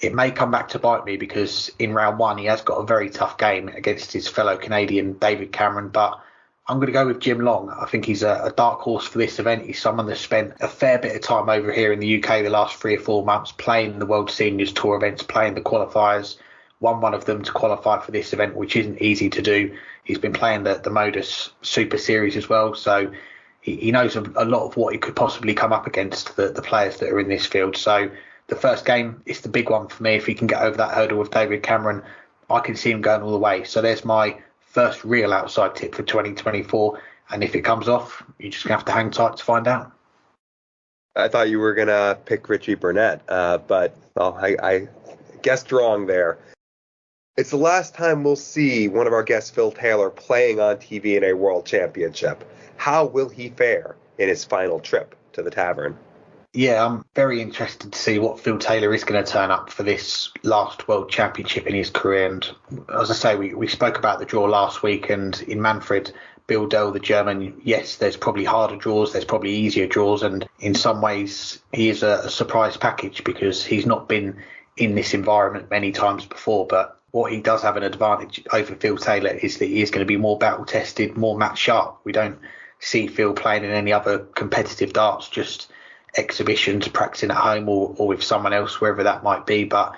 it may come back to bite me, because in round one he has got a very tough game against his fellow Canadian David Cameron, but I'm going to go with Jim Long. I think he's a dark horse for this event. He's someone that's spent a fair bit of time over here in the UK the last 3 or 4 months playing the World Seniors Tour events, playing the qualifiers, won one of them to qualify for this event, which isn't easy to do. He's been playing the Modus Super Series as well, so he knows a lot of what he could possibly come up against, the players that are in this field. So the first game is the big one for me. If he can get over that hurdle with David Cameron, I can see him going all the way. So there's my first real outside tip for 2024, and if it comes off, you're just going to have to hang tight to find out. I thought you were going to pick Richie Burnett, but I guessed wrong there. It's the last time we'll see one of our guests, Phil Taylor, playing on TV in a World Championship. How will he fare in his final trip to the Tavern? Yeah, I'm very interested to see what Phil Taylor is going to turn up for this last World Championship in his career. And as I say, we spoke about the draw last week, and in Manfred, Bill Dell, the German, yes, there's probably harder draws, there's probably easier draws, and in some ways he is a surprise package because he's not been in this environment many times before. But what he does have an advantage over Phil Taylor is that he is going to be more battle tested, more match sharp. We don't see Phil playing in any other competitive darts, just exhibitions, practicing at home or with someone else, wherever that might be, but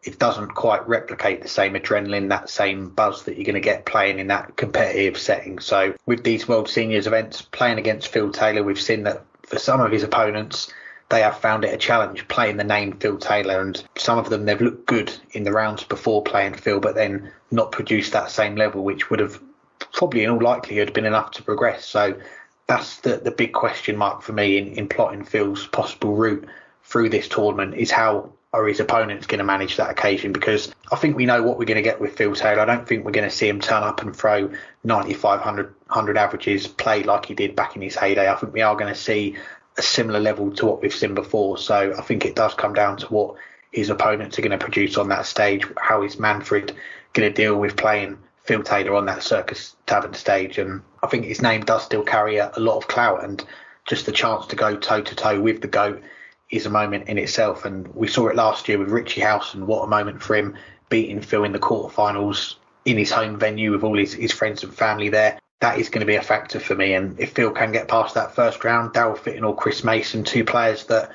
it doesn't quite replicate the same adrenaline, that same buzz that you're going to get playing in that competitive setting. So with these World Seniors events, playing against Phil Taylor, we've seen that for some of his opponents, they have found it a challenge playing the name Phil Taylor, and some of them, they've looked good in the rounds before playing Phil, but then not produced that same level, which would have probably in all likelihood been enough to progress. So that's the big question mark for me in plotting Phil's possible route through this tournament, is how are his opponents going to manage that occasion, because I think we know what we're going to get with Phil Taylor. I don't think we're going to see him turn up and throw 95, 100 averages, play like he did back in his heyday. I think we are going to see a similar level to what we've seen before. So I think it does come down to what his opponents are going to produce on that stage. How is Manfred going to deal with playing Phil Taylor on that Circus Tavern stage? And I think his name does still carry a lot of clout, and just the chance to go toe-to-toe with the GOAT is a moment in itself. And we saw it last year with Richie House, and what a moment for him, beating Phil in the quarterfinals in his home venue with all his friends and family there. That is going to be a factor for me. And if Phil can get past that first round, Darryl Fitton or Chris Mason, two players that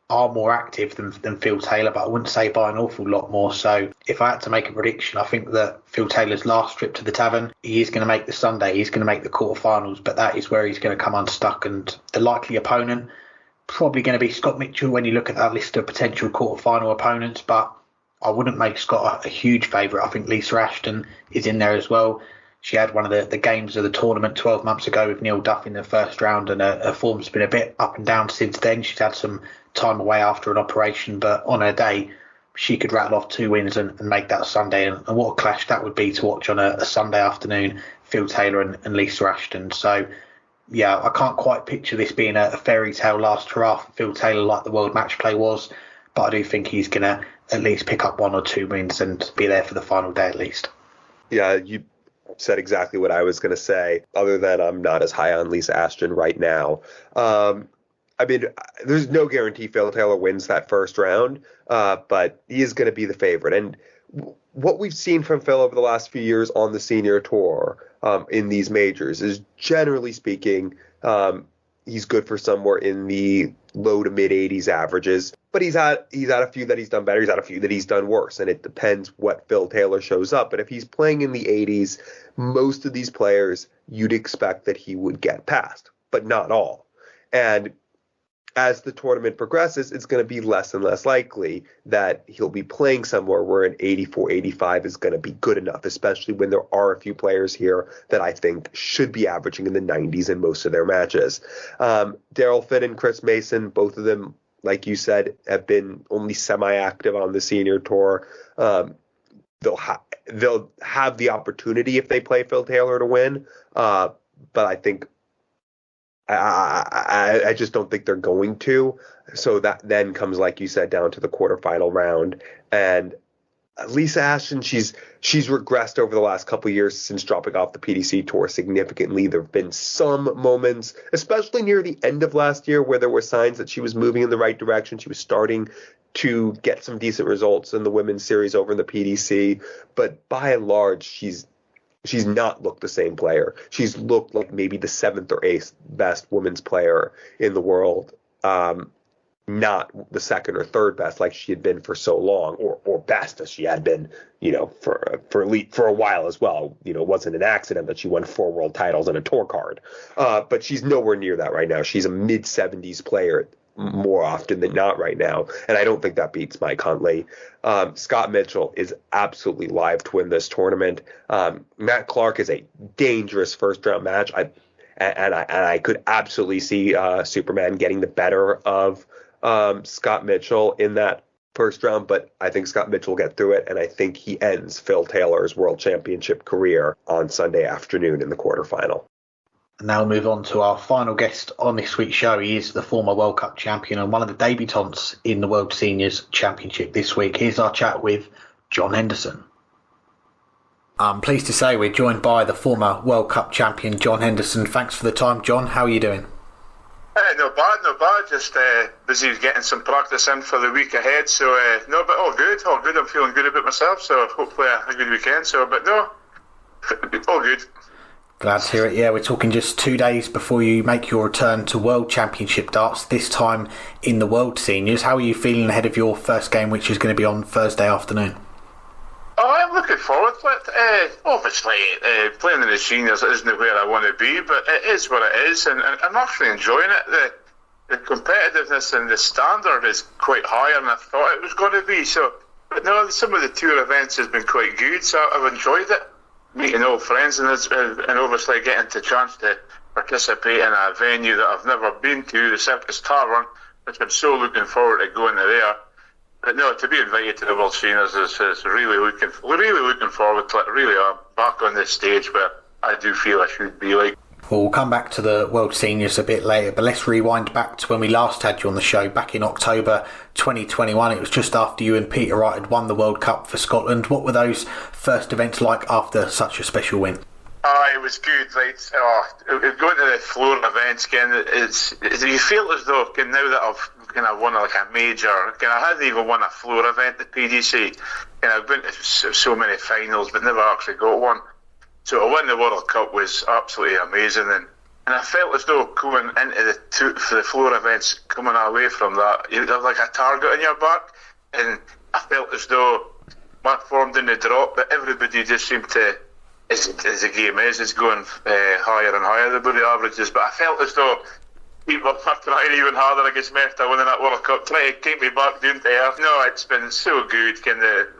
are more active than Phil Taylor, but I wouldn't say by an awful lot more. So if I had to make a prediction, I think that Phil Taylor's last trip to the Tavern, he is going to make the Sunday, he's going to make the quarterfinals, but that is where he's going to come unstuck. And the likely opponent, probably going to be Scott Mitchell when you look at that list of potential quarterfinal opponents, but I wouldn't make Scott a huge favourite. I think Lisa Ashton is in there as well. She had one of the games of the tournament 12 months ago with Neil Duff in the first round, and her form's been a bit up and down since then. She's had some time away after an operation, but on her day, she could rattle off 2 wins and make that Sunday. And what a clash that would be to watch on a Sunday afternoon, Phil Taylor and Lisa Ashton. So, yeah, I can't quite picture this being a fairy tale last hurrah for Phil Taylor like the World Matchplay was, but I do think he's going to at least pick up 1 or 2 wins and be there for the final day at least. Yeah, you said exactly what I was going to say, other than I'm not as high on Lisa Ashton right now. I mean, there's no guarantee Phil Taylor wins that first round, but he is going to be the favorite. And what we've seen from Phil over the last few years on the senior tour in these majors is, generally speaking, he's good for somewhere in the low to mid 80s averages. But he's had a few that he's done better. He's had a few that he's done worse. And it depends what Phil Taylor shows up. But if he's playing in the 80s, most of these players, you'd expect that he would get past, but not all. And as the tournament progresses, it's going to be less and less likely that he'll be playing somewhere where an 84, 85 is going to be good enough, especially when there are a few players here that I think should be averaging in the 90s in most of their matches. Daryl Finn and Chris Mason, both of them, like you said, have been only semi-active on the senior tour. They'll have the opportunity if they play Phil Taylor to win, but I think I just don't think they're going to. So that then comes, like you said, down to the quarterfinal round. And Lisa Ashton, she's regressed over the last couple of years since dropping off the PDC tour significantly. There have been some moments, especially near the end of last year, where there were signs that she was moving in the right direction. She was starting to get some decent results in the women's series over in the PDC. But by and large, she's not looked the same player. She's looked like maybe the 7th or 8th best women's player in the world, not the 2nd or 3rd best like she had been for so long, or best as she had been, for a while as well. It wasn't an accident that she won 4 world titles and a tour card. But she's nowhere near that right now. She's a mid-70s player more often than not right now, and I don't think that beats Mike Huntley. Scott Mitchell is absolutely live to win this tournament. Matt Clark is a dangerous first-round match. I could absolutely see Superman getting the better of Scott Mitchell in that first round, but I think Scott Mitchell will get through it, and I think he ends Phil Taylor's World Championship career on Sunday afternoon in the quarterfinal. Now we'll move on to our final guest on this week's show. He is the former World Cup champion and one of the debutants in the World Seniors Championship this week. Here's our chat with John Henderson. I'm pleased to say we're joined by the former World Cup champion, John Henderson. Thanks for the time, John. How are you doing? Not bad. Just busy getting some practice in for the week ahead. So, but all good. I'm feeling good about myself. So, hopefully a good weekend. So, but no, all good. Glad to hear it. Yeah, we're talking just 2 days before you make your return to World Championship darts, this time in the World Seniors. How are you feeling ahead of your first game, which is going to be on Thursday afternoon? I'm looking forward to it. Obviously, playing in the seniors isn't where I want to be, but it is what it is, and I'm actually enjoying it. The competitiveness and the standard is quite higher than I thought it was going to be. So, but no, some of the tour events has been quite good, so I've enjoyed it. Meeting old friends and obviously getting the chance to participate in a venue that I've never been to, the Circus Tavern, which I'm so looking forward to going to there. But no, to be invited to the World Seniors is really looking forward to it. Really, I'm back on this stage where I do feel I should be. Well, we'll come back to the World Seniors a bit later, but let's rewind back to when we last had you on the show back in October 2021. It was just after you and Peter Wright had won the World Cup for Scotland. What were those first events like after such a special win? It was good. Going to the floor events again, you feel as though now that I've won a major. I hadn't even won a floor event at PDC. I've been to so many finals, but never actually got one. So to win the World Cup was absolutely amazing, and I felt as though going into the floor events, coming away from that, you have like a target on your back, and I felt as though my form didn't drop, but everybody just seemed to, as the game is going higher and higher, the averages, but I felt as though people are trying even harder against me after winning that World Cup, trying to keep me back down to earth. No, it's been so good,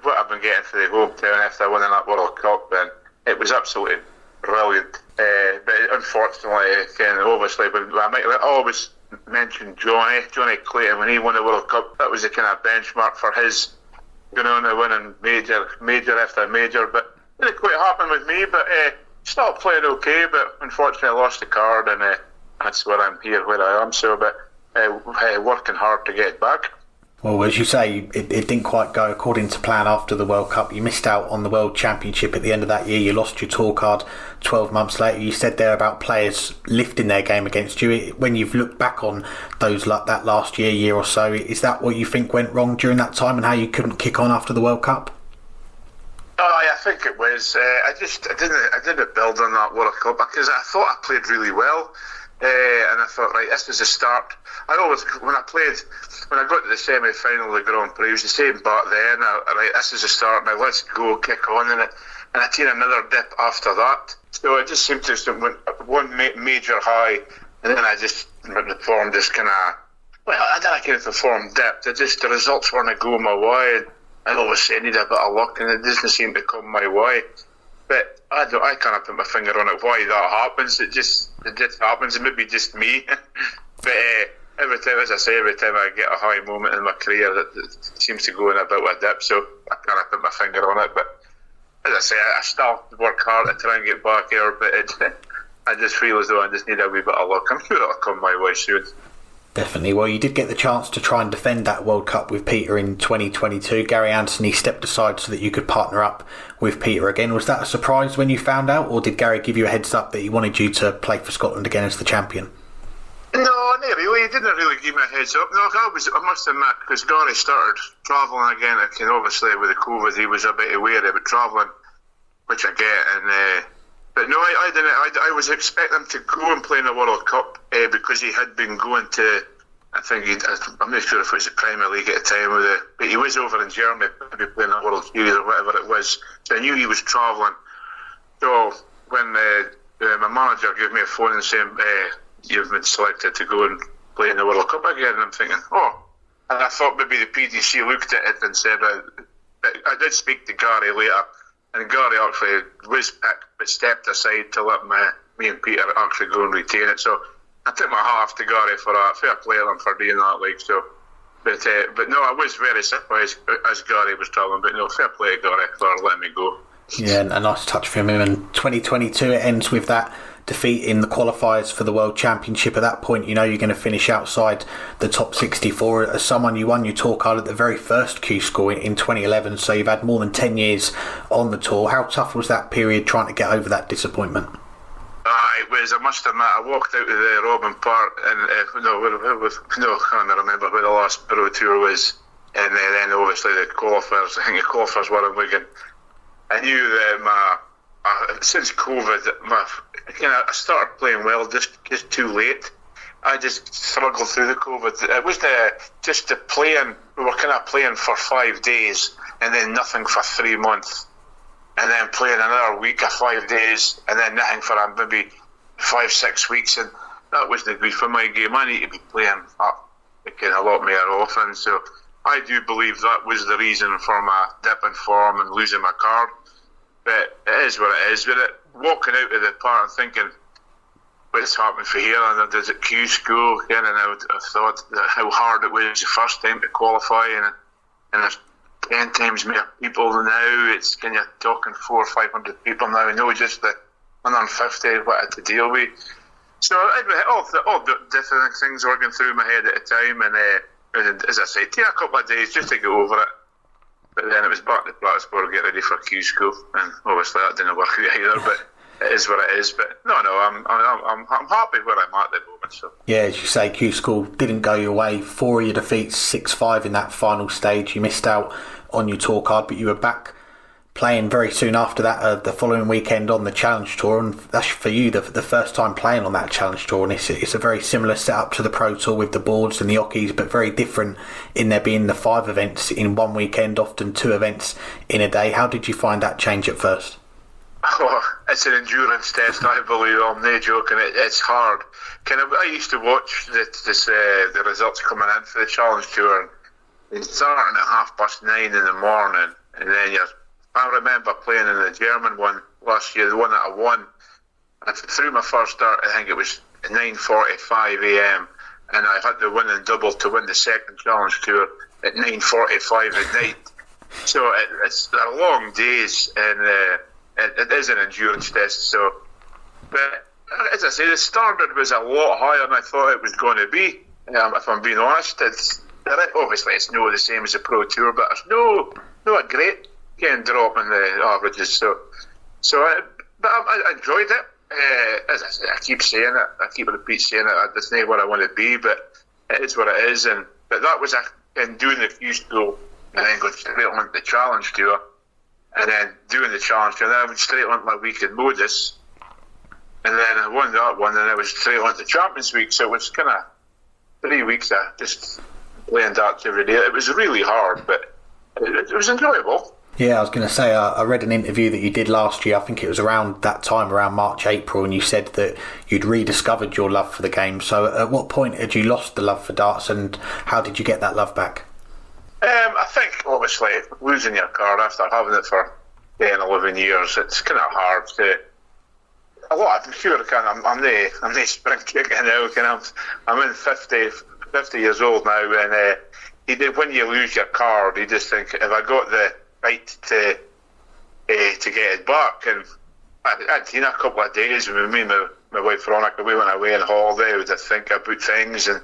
what I've been getting for the hometown after winning that World Cup, and it was absolutely brilliant. But unfortunately, obviously, I always mention Johnny Clayton when he won the World Cup. That was a kind of benchmark for his going on and winning major after major. But it didn't quite happen with me. But still playing okay. But unfortunately, I lost the card, and that's where I'm here, where I am. So, but working hard to get back. Well, as you say, it didn't quite go according to plan after the World Cup. You missed out on the World Championship at the end of that year. You lost your tour card 12 months later. You said there about players lifting their game against you. When you've looked back on that last year or so, is that what you think went wrong during that time and how you couldn't kick on after the World Cup? I think it was. I didn't build on that World Cup because I thought I played really well. and I thought, right, this was a start. I always, when I got to the semi-final of the Grand Prix, it was the same but then, right, this is a start, now let's go, kick on in it. And I seen another dip after that. So it just seemed to have one major high, and then I just formed this kind of, I don't know if the form dipped. The results weren't going my way. I always said I need a bit of luck, and it doesn't seem to come my way. But I can't put my finger on it why that happens. It just happens. It may be just me. But every time I get a high moment in my career, it seems to go in a bit of a dip. So I can't put my finger on it. But as I say, I still work hard to try and get back here. But I just feel as though I just need a wee bit of luck. I'm sure it'll come my way soon. Definitely. Well, you did get the chance to try and defend that World Cup with Peter in 2022. Gary Anderson, he stepped aside so that you could partner up with Peter again. Was that a surprise when you found out, or did Gary give you a heads up that he wanted you to play for Scotland again as the champion? No, not really. He didn't really give me a heads up. No, I must admit, because Gary started travelling again, and obviously with the COVID, he was a bit aware about travelling, which I get. But no, I didn't. I was expecting him to go and play in the World Cup because he had been going to, I'm not sure if it was the Premier League at the time, but he was over in Germany, maybe playing the World Series or whatever it was. So I knew he was travelling. So when my manager gave me a phone and saying, you've been selected to go and play in the World Cup again, and I'm thinking, and I thought maybe the PDC looked at it and said, I did speak to Gary later, and Gary actually was picked but stepped aside to let me and Peter actually go and retain it. So I took my hat off to Gary for that. Fair play to him for doing that. So, but no, I was very surprised as Gary was travelling. But no, fair play to Gary for letting me go. Yeah, a nice touch from him. And 2022, it ends with that defeat in the qualifiers for the World Championship. At that point, you know you're going to finish outside the top 64. As someone, you won your tour card at the very first Q School in 2011, so you've had more than 10 years on the tour. How tough was that period trying to get over that disappointment? It was, I must admit, I walked out of the Robin Park and I can't remember where the last ProTour was, and then obviously the qualifiers, I think the qualifiers were in Wigan. I knew that since COVID, I started playing well just too late. I just struggled through the COVID. It was the playing. We were kind of playing for 5 days and then nothing for 3 months, and then playing another week or 5 days and then nothing for maybe 5-6 weeks, and that wasn't good for my game. I need to be playing up a lot more often. So I do believe that was the reason for my dip in form and losing my card. But it is what it is. But walking out of the park and thinking, what's happened for here? And there's a Q School again, and I thought how hard it was the first time to qualify, and there's 10 times more people now. It's kind of talking 400 or 500 people now. I know just the 150 what I had to deal with. So all the different things working through my head at the time, and as I say, take a couple of days just to get over it. But then it was back to Plattsburgh, get ready for Q School, and obviously that didn't work out either. But it is what it is. But no, I'm happy where I'm at the moment. So yeah, as you say, Q School didn't go your way. 4 of your defeats, 6-5 in that final stage. You missed out on your tour card, but you were back playing very soon after that, the following weekend on the Challenge Tour, and that's for you the first time playing on that Challenge Tour, and it's a very similar setup to the Pro Tour with the boards and the hockeys, but very different in there being the 5 events in one weekend, often 2 events in a day. How did you find that change at first? It's an endurance test, I believe. I'm not joking. It's hard. I used to watch the results coming in for the Challenge Tour, and starting at 9:30 in the morning, and then I remember playing in the German one last year, the one that I won. And through my first start, I think it was 9:45 a.m. and I had the winning double to win the second Challenge Tour at 9:45 at night. So it's long days, and it is an endurance test. So, but as I say, the standard was a lot higher than I thought it was going to be. If I'm being honest, obviously it's not the same as the Pro Tour, but it's no a great drop in the averages. But I enjoyed it. As I say, I keep saying it. I keep saying it. That's not what I want to be, but it is what it is. But that was in doing the Q School, and then going straight on the Challenge Tour, and then doing the Challenge Tour, and then I went straight on my week in Modus. And then I won that one, and I was straight on to Champions Week, so it was kind of 3 weeks of just playing darts every day. It was really hard, but it was enjoyable. Yeah, I was going to say, I read an interview that you did last year. I think it was around that time, around March, April, and you said that you'd rediscovered your love for the game. So at what point had you lost the love for darts, and how did you get that love back? I think, obviously, losing your card after having it for 10, 11 years, it's kind of hard to... I'm sure I'm the spring chicken now. I'm in 50 years old now, and when you lose your card, you just think, if I got the right to get it back, and I'd seen a couple of days with me and my wife Veronica, we went away on holiday, we just think about things, and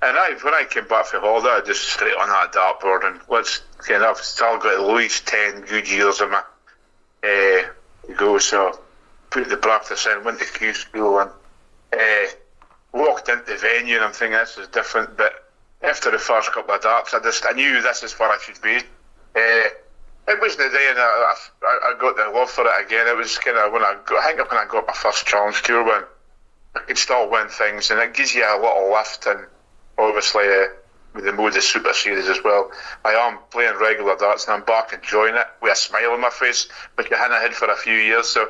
when I came back from holiday, I just straight on that dartboard, and I've still got at least 10 good years of my to go, so put the practice in, went to Q school, and walked into the venue, and I'm thinking this is different, but after the first couple of darts, I knew this is where I should be. It wasn't the day I got the love for it again. It was kind of when I got my first Challenge Tour win, I could still win things, and it gives you a little lift, and obviously with the Modus Super Series as well. I am playing regular darts, and I'm back enjoying it with a smile on my face, which I hadn't had for a few years, so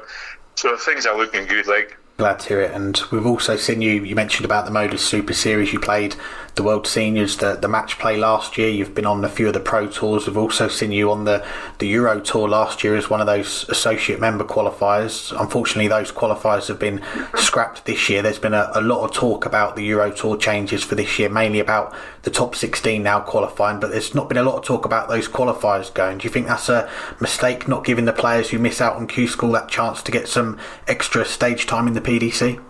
things are looking good, like. Glad to hear it. And we've also seen you mentioned about the Modus Super Series. You played the World Seniors, the match play last year. You've been on a few of the Pro Tours. We've also seen you on the Euro Tour last year as one of those associate member qualifiers. Unfortunately, those qualifiers have been scrapped this year. There's been a lot of talk about the Euro Tour changes for this year, mainly about the top 16 now qualifying, but there's not been a lot of talk about those qualifiers going. Do you think that's a mistake, not giving the players who miss out on Q School that chance to get some extra stage time in the PDC?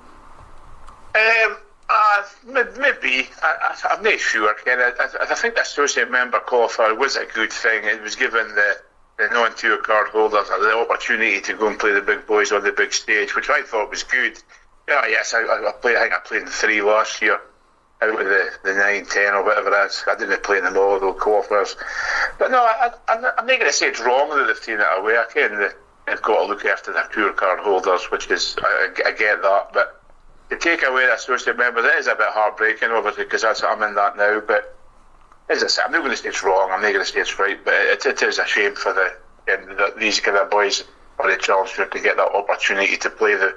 Maybe. I'm not sure, Ken. I think the associate member qualifier was a good thing. It was given the non-tour card holders the opportunity to go and play the big boys on the big stage, which I thought was good. Yeah, yes, I think I played in 3 last year out of the 9, 10 or whatever it is. I didn't play in them all, those qualifiers. But no, I'm not going to say it's wrong that they've taken it away. I can they've got to look after their tour card holders, which is, I get that, but to take away the associate member, that is a bit heartbreaking, obviously, because I'm in that now, but as I say, I'm not going to say it's wrong, I'm not going to say it's right, but it is a shame for these kind of boys or the Challenge Tour to get that opportunity to play the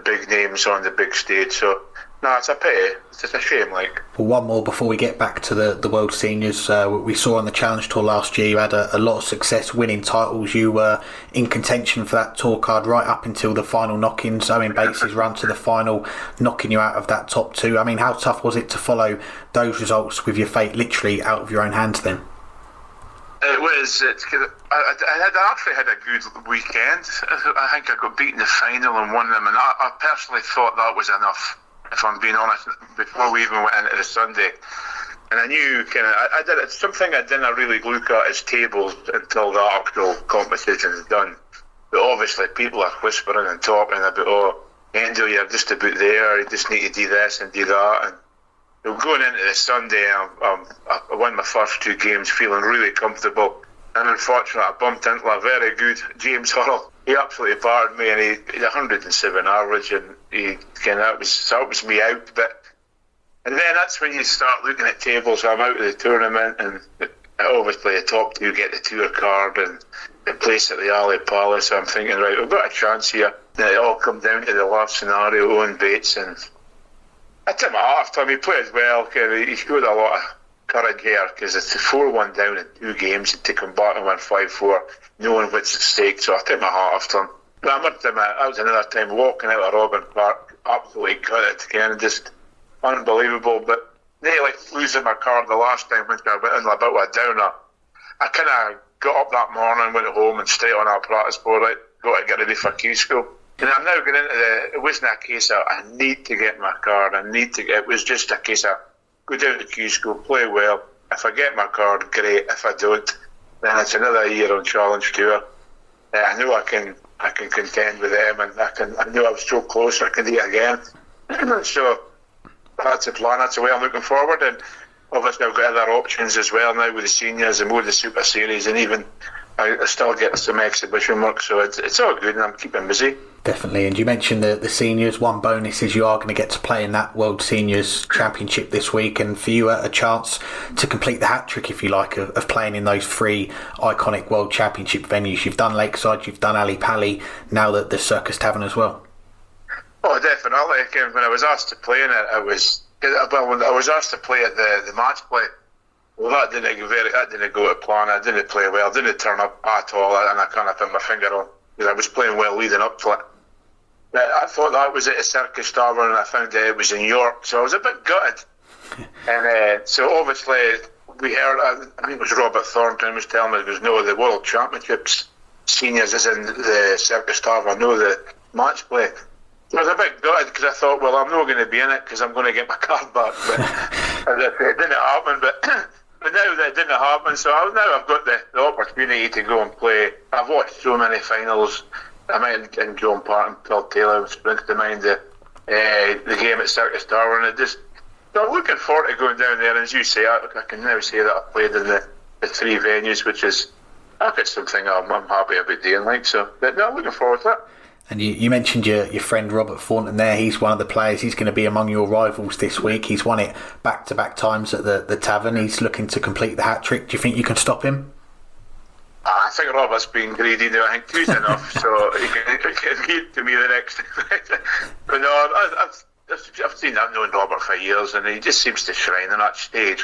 big names on the big stage, so no, it's a pity. It's just a shame, like. Well, one more before we get back to the World Seniors. We saw on the Challenge Tour last year you had a lot of success winning titles. You were in contention for that tour card right up until the final knock-ins. Owen Bates' run to the final, knocking you out of that top 2. I mean, how tough was it to follow those results with your fate literally out of your own hands then? It was. I actually had a good weekend. I think I got beaten in the final and won them, and I personally thought that was enough, if I'm being honest, before we even went into the Sunday. And I knew I did it. Something I didn't really look at as tables until the actual competition is done. But obviously people are whispering and talking about, Angel, you're just about there, you just need to do this and do that. And going into the Sunday, I won my first 2 games feeling really comfortable. And unfortunately I bumped into a very good James Hurrell. He absolutely battered me, and he had 107 average, and that was me out. And then that's when you start looking at tables. I'm out of the tournament, and obviously the top 2 get the tour card and the place at the Ali Palace. So I'm thinking, right, we've got a chance here. Then it all come down to the last scenario, Owen Bates, and I took my hat off to him. He played well. He showed a lot of courage here, because it's 4-1 down in 2 games to come back and win 5-4, knowing what's at stake. So I took my hat off to him. But I must admit, that was another time walking out of Robin Park, absolutely gutted again, just unbelievable. But nearly losing my card the last time when I went in a bit of a downer. I kind of got up that morning, went home and straight on our practice board, right, got to get ready for Q School. And I'm now going into it wasn't a case of I need to get my card, it was just a case of go down to Q School, play well. If I get my card, great. If I don't, then it's another year on Challenge Tour. I know I can contend with them, and I know I was so close I can do it again. So that's the plan. That's the way I'm looking forward. And obviously I've got other options as well now with the seniors and more the Super Series, and even I still get some exhibition work. So it's all good, and I'm keeping busy. Definitely. And you mentioned the seniors. One bonus is you are going to get to play in that World Seniors Championship this week, and for you a chance to complete the hat-trick, if you like, of playing in those 3 iconic World Championship venues. You've done Lakeside, you've done Ali Pali, now the Circus Tavern as well. Oh, definitely. Again, when I was asked to play in it, when I was asked to play at the match play, well, that didn't go to plan. I didn't play well, didn't turn up at all, and I kind of put my finger on, because I was playing well leading up to it. But I thought that was at the Circus Tavern, and I found out it was in York, so I was a bit gutted. And so obviously we heard, I think it was Robert Thornton was telling me, because no, the World Championships seniors is in the Circus Tavern, no, the match play. So I was a bit gutted, because I thought, well, I'm not going to be in it because I'm going to get my card back. But it didn't happen. But now that didn't happen, so now I've got the opportunity to go and play. I've watched so many finals. I might in John Part and Phil Taylor springs to mind the game at Circus Tavern, and so I'm looking forward to going down there. And as you say, I can now say that I've played in the 3 venues, which is something I'm happy about doing. But no, I'm looking forward to it. And you mentioned your friend Robert Thornton there. He's one of the players. He's going to be among your rivals this week. He's won it back-to-back times at the Tavern. He's looking to complete the hat-trick. Do you think you can stop him? I think Robert's been greedy now. I think 2's enough, so he can give to me the next. But no, I've known Robert for years, and he just seems to shine on that stage.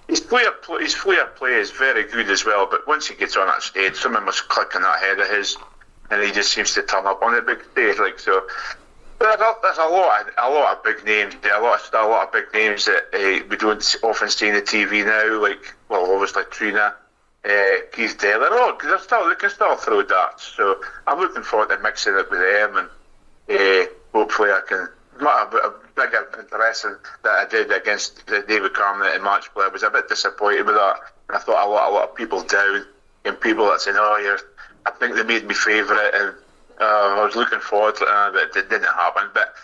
His flair play is very good as well, but once he gets on that stage, someone must click on that head of his, and he just seems to turn up on the big stage so. But there's a lot of big names there, a lot of big names that we don't often see on the TV now, obviously Trina, Keith Taylor. They can still throw darts, so I'm looking forward to mixing it with them, and hopefully I can. Not a bigger impression that I did against David Cameron in match play. I was a bit disappointed with that, and I thought a lot of people down, and people that said, I think they made me favourite, and I was looking forward to it, but it didn't happen. But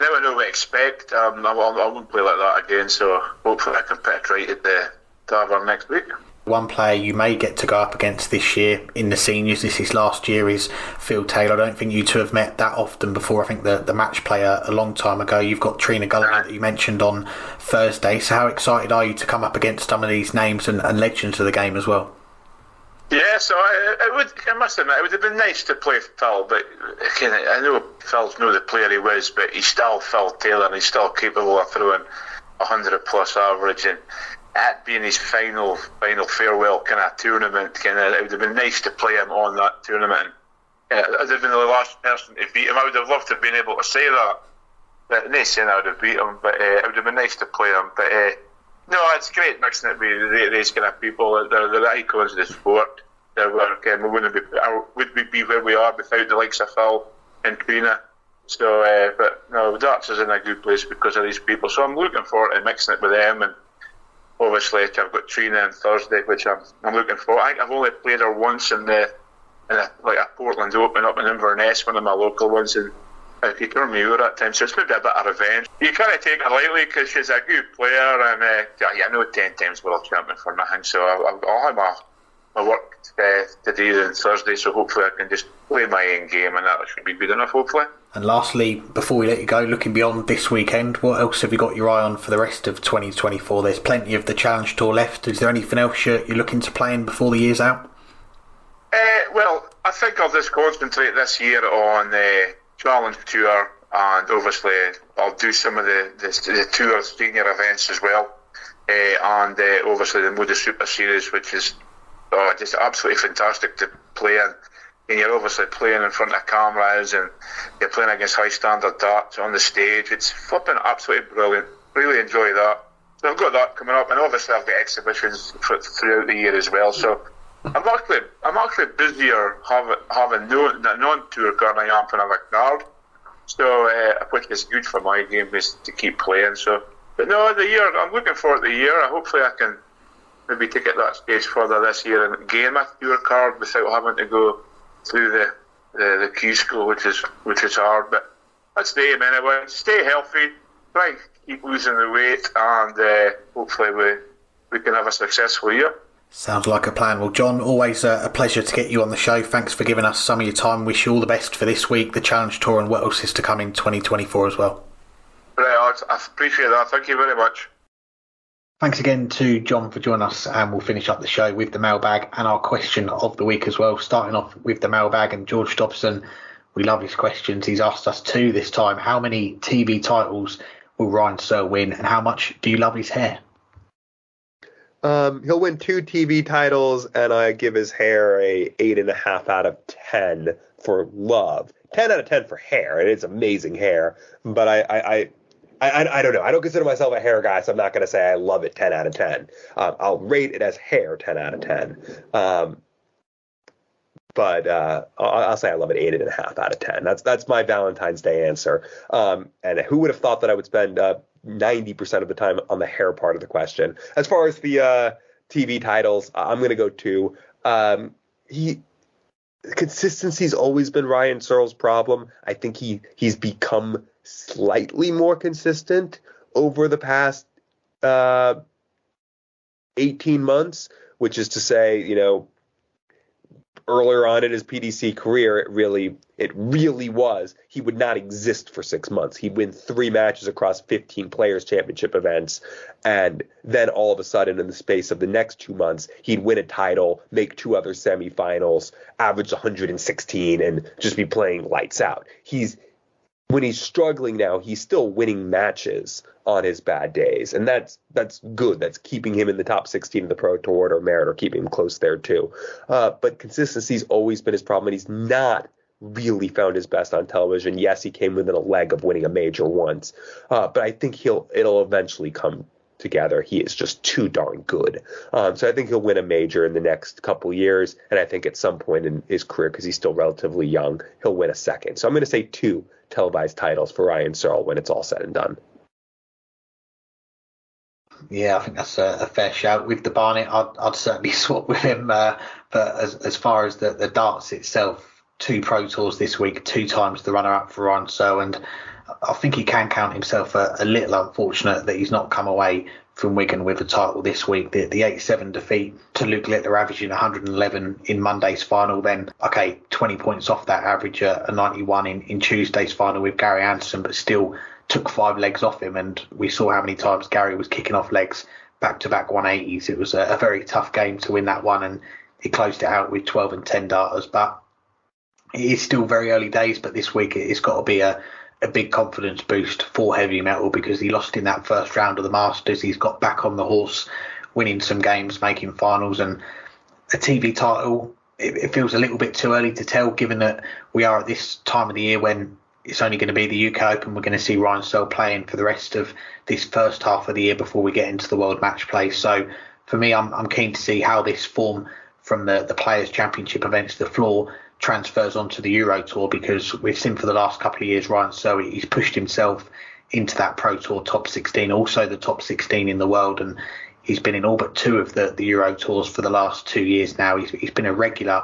now I know what to expect. I won't play like that again, so hopefully I can put it right at the Tavern next week. One player you may get to go up against this year in the seniors, this is last year, is Phil Taylor. I don't think you two have met that often before. I think the match player a long time ago. You've got Trina Gulliver that you mentioned on Thursday. So how excited are you to come up against some of these names and legends of the game as well? Yeah, so I must admit, it would have been nice to play Phil, but again, I know Phil's not the player he was, but he's still Phil Taylor, and he's still capable of throwing 100 plus average, and that being his final farewell kind of tournament, it would have been nice to play him on that tournament. I'd have been the last person to beat him. I would have loved to have been able to say that. But not saying I would have beat him, but it would have been nice to play him. But no, it's great mixing it with these kind of people. They're the icons of the sport. Would we be where we are without the likes of Phil and Trina? So, but no, darts is in a good place because of these people. So I'm looking forward to mixing it with them, and obviously I've got Trina on Thursday, which I'm looking for. I think I've only played her once in a Portland Open up in Inverness, one of my local ones, and he turned me over that time, so it's maybe a bit of revenge. You can't take her lightly because she's a good player, and I know 10 times world champion for nothing, so I'll have my work today and Thursday, so hopefully I can just play my end game, and that should be good enough, hopefully. And lastly, before we let you go, looking beyond this weekend, what else have you got your eye on for the rest of 2024? There's plenty of the Challenge Tour left. Is there anything else you're looking to play in before the year's out? Well, I think I'll just concentrate this year on the Challenge Tour, and obviously I'll do some of the Tour senior events as well, and obviously the Moda Super Series, which is just absolutely fantastic to play in. And you're obviously playing in front of cameras, and you're playing against high standard darts on the stage. It's flipping absolutely brilliant. Really enjoy that. So I've got that coming up, and obviously I've got exhibitions throughout the year as well. So I'm actually busier having non-tour card than I am for another card. So which is good for my game, is to keep playing. So, but no, the year, I'm looking forward to the year. Hopefully I can maybe take it that stage further this year and gain a tour card without having to go through the Q school, which is hard. But that's the aim anyway. Stay healthy, try and keep losing the weight, and hopefully we can have a successful year. Sounds like a plan. Well, John, always a pleasure to get you on the show. Thanks for giving us some of your time. Wish you all the best for this week, the Challenge Tour, and what else is to come in 2024 as well. Right, Alex, I appreciate that. Thank you very much. Thanks again to John for joining us, and we'll finish up the show with the mailbag and our question of the week as well. Starting off with the mailbag, and George Dobson, we love his questions. He's asked us two this time. How many TV titles will Ryan Searle win, and how much do you love his hair? He'll win 2 TV titles, and I give his hair a 8.5 out of 10 for love. 10 out of 10 for hair, and it's amazing hair. But I don't know. I don't consider myself a hair guy, so I'm not going to say I love it 10 out of 10. I'll rate it as hair 10 out of 10. But I'll say I love it 8.5 out of 10. That's my Valentine's Day answer. And who would have thought that I would spend 90% of the time on the hair part of the question? As far as the TV titles, I'm going to go 2. Consistency's always been Ryan Searle's problem. I think he's become slightly more consistent over the past 18 months, which is to say, earlier on in his PDC career, it really was. He would not exist for 6 months. He'd win 3 matches across 15 Players Championship events, and then all of a sudden, in the space of the next 2 months, he'd win a title, make 2 other semifinals, average 116, and just be playing lights out. When he's struggling now, he's still winning matches on his bad days, and that's good. That's keeping him in the top 16 of the Pro Tour or Merit, or keeping him close there too. But consistency's always been his problem, and he's not really found his best on television. Yes, he came within a leg of winning a major once, but I think it'll eventually come together. He is just too darn good. So I think he'll win a major in the next couple years, and I think at some point in his career, because he's still relatively young, he'll win a second. So I'm going to say 2 televised titles for Ryan Searle when it's all said and done. Yeah, I think that's a fair shout. With the Barnet, I'd certainly swap with him. But as far as the darts itself, 2 Pro Tours this week, 2 times the runner-up for Ryan Searle, and I think he can count himself a little unfortunate that he's not come away from Wigan with a title this week. The 8-7 defeat to Luke Littler, averaging 111 in Monday's final, then 20 points off that average, a 91 in Tuesday's final with Gary Anderson, but still took 5 legs off him, and we saw how many times Gary was kicking off legs back-to-back 180s. It was a very tough game to win that one, and he closed it out with 12 and 10 darters. But it is still very early days, but this week it's got to be a big confidence boost for Heavy Metal, because he lost in that first round of the Masters. He's got back on the horse, winning some games, making finals, and a TV title, it feels a little bit too early to tell, given that we are at this time of the year when it's only going to be the UK Open. We're going to see Ryan Searle playing for the rest of this first half of the year before we get into the World Matchplay. So for me, I'm keen to see how this form from the Players Championship events, the floor, transfers onto the Euro Tour, because we've seen for the last couple of years Ryan Searle, he's pushed himself into that Pro Tour top 16, also the top 16 in the world, and he's been in all but 2 of the Euro Tours for the last 2 years now. He's been a regular,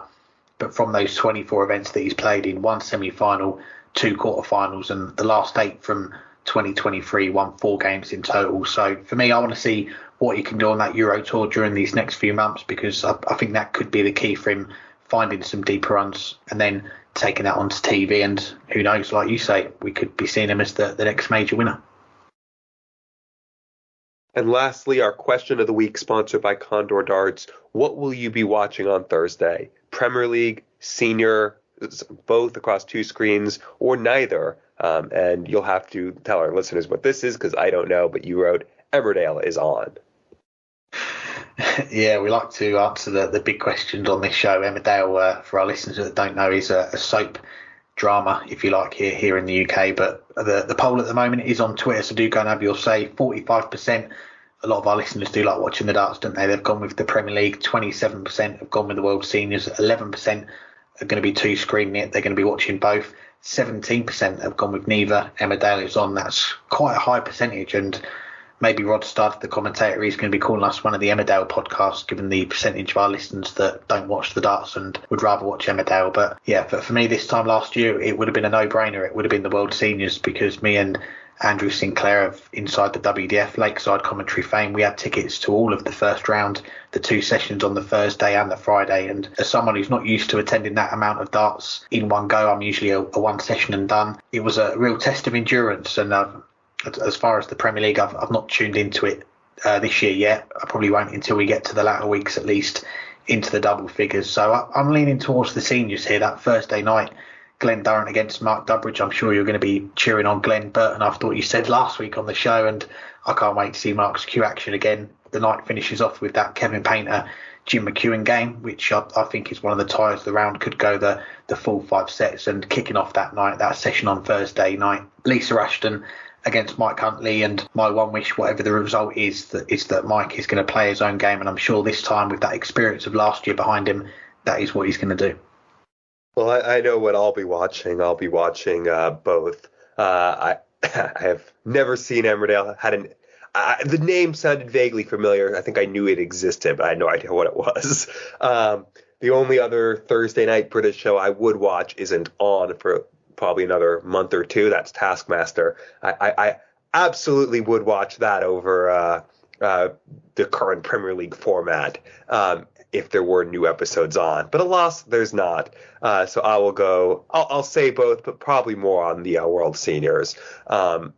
but from those 24 events that he's played in, 1 semi-final, 2 quarterfinals, and the last 8 from 2023, won 4 games in total. So for me, I want to see what he can do on that Euro Tour during these next few months, because I think that could be the key for him, finding some deeper runs and then taking that onto TV. And who knows, like you say, we could be seeing him as the next major winner. And lastly, our question of the week, sponsored by Condor Darts. What will you be watching on Thursday? Premier League, Senior, both across 2 screens, or neither? And you'll have to tell our listeners what this is, because I don't know, but you wrote Emmerdale is on. Yeah, we like to answer the big questions on this show. Emmerdale, for our listeners that don't know, is a soap drama, if you like, here in the UK. But the poll at the moment is on Twitter, so do go and have your say. 45%. A lot of our listeners do like watching the darts, don't they? They've gone with the Premier League. 27% have gone with the World Seniors. 11% are going to be 2-screening it. They're going to be watching both. 17% have gone with neither. Emmerdale is on. That's quite a high percentage, and maybe Rod Studd, the commentator, he's going to be calling us one of the Emmerdale podcasts, given the percentage of our listeners that don't watch the darts and would rather watch Emmerdale. But yeah, for me this time last year, it would have been a no-brainer. It would have been the World Seniors, because me and Andrew Sinclair of Inside the WDF Lakeside commentary fame. We had tickets to all of the first round, the 2 sessions on the Thursday and the Friday. And as someone who's not used to attending that amount of darts in one go, I'm usually a one session and done. It was a real test of endurance. And as far as the Premier League, I've not tuned into it this year yet. I probably won't until we get to the latter weeks, at least into the double figures. So I'm leaning towards the seniors here. That Thursday night, Glenn Durrant against Mark Durbridge. I'm sure you're going to be cheering on Glenn Burton after what you said last week on the show, and I can't wait to see Mark's cue action again. The night finishes off with that Kevin Painter, Jim McEwen game, which I think is one of the ties of the round, could go the full 5 sets. And kicking off that night, that session on Thursday night, Lisa Ashton against Mike Huntley. And my one wish, whatever the result is that Mike is going to play his own game, and I'm sure this time, with that experience of last year behind him, that is what he's going to do. Well, I know what I'll be watching. I'll be watching both. I have never seen Emmerdale. The name sounded vaguely familiar. I think I knew it existed, but I had no idea what it was. The only other Thursday night British show I would watch isn't on for probably another month or two. That's Taskmaster. I absolutely would watch that over the current Premier League format. If there were new episodes on, but alas, there's not. So I will go. I'll say both, but probably more on the World Seniors. And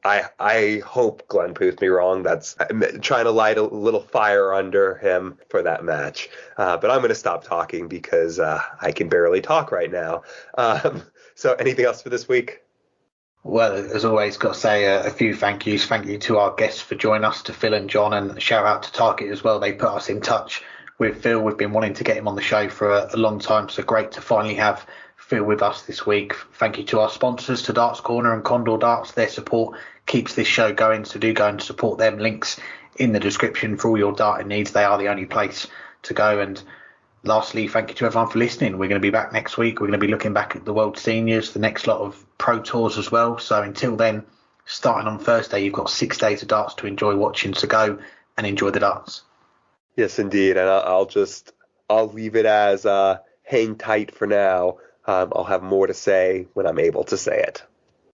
I hope Glenn proves me wrong. I'm trying to light a little fire under him for that match. But I'm going to stop talking because I can barely talk right now. So anything else for this week? Well, as always, got to say a few thank yous. Thank you to our guests for joining us, to Phil and John, and shout out to Target as well. They put us in touch with Phil. We've been wanting to get him on the show for a long time, so great to finally have Phil with us this week. Thank you to our sponsors, to Darts Corner and Condor Darts. Their support keeps this show going, so do go and support them. Links in the description for all your darting needs. They are the only place to go. And lastly, thank you to everyone for listening. We're going to be back next week. We're going to be looking back at the World Seniors, the next lot of Pro Tours as well. So until then, starting on Thursday, you've got 6 days of darts to enjoy watching. So go and enjoy the darts. Yes, indeed. And I'll leave it as hang tight for now. I'll have more to say when I'm able to say it.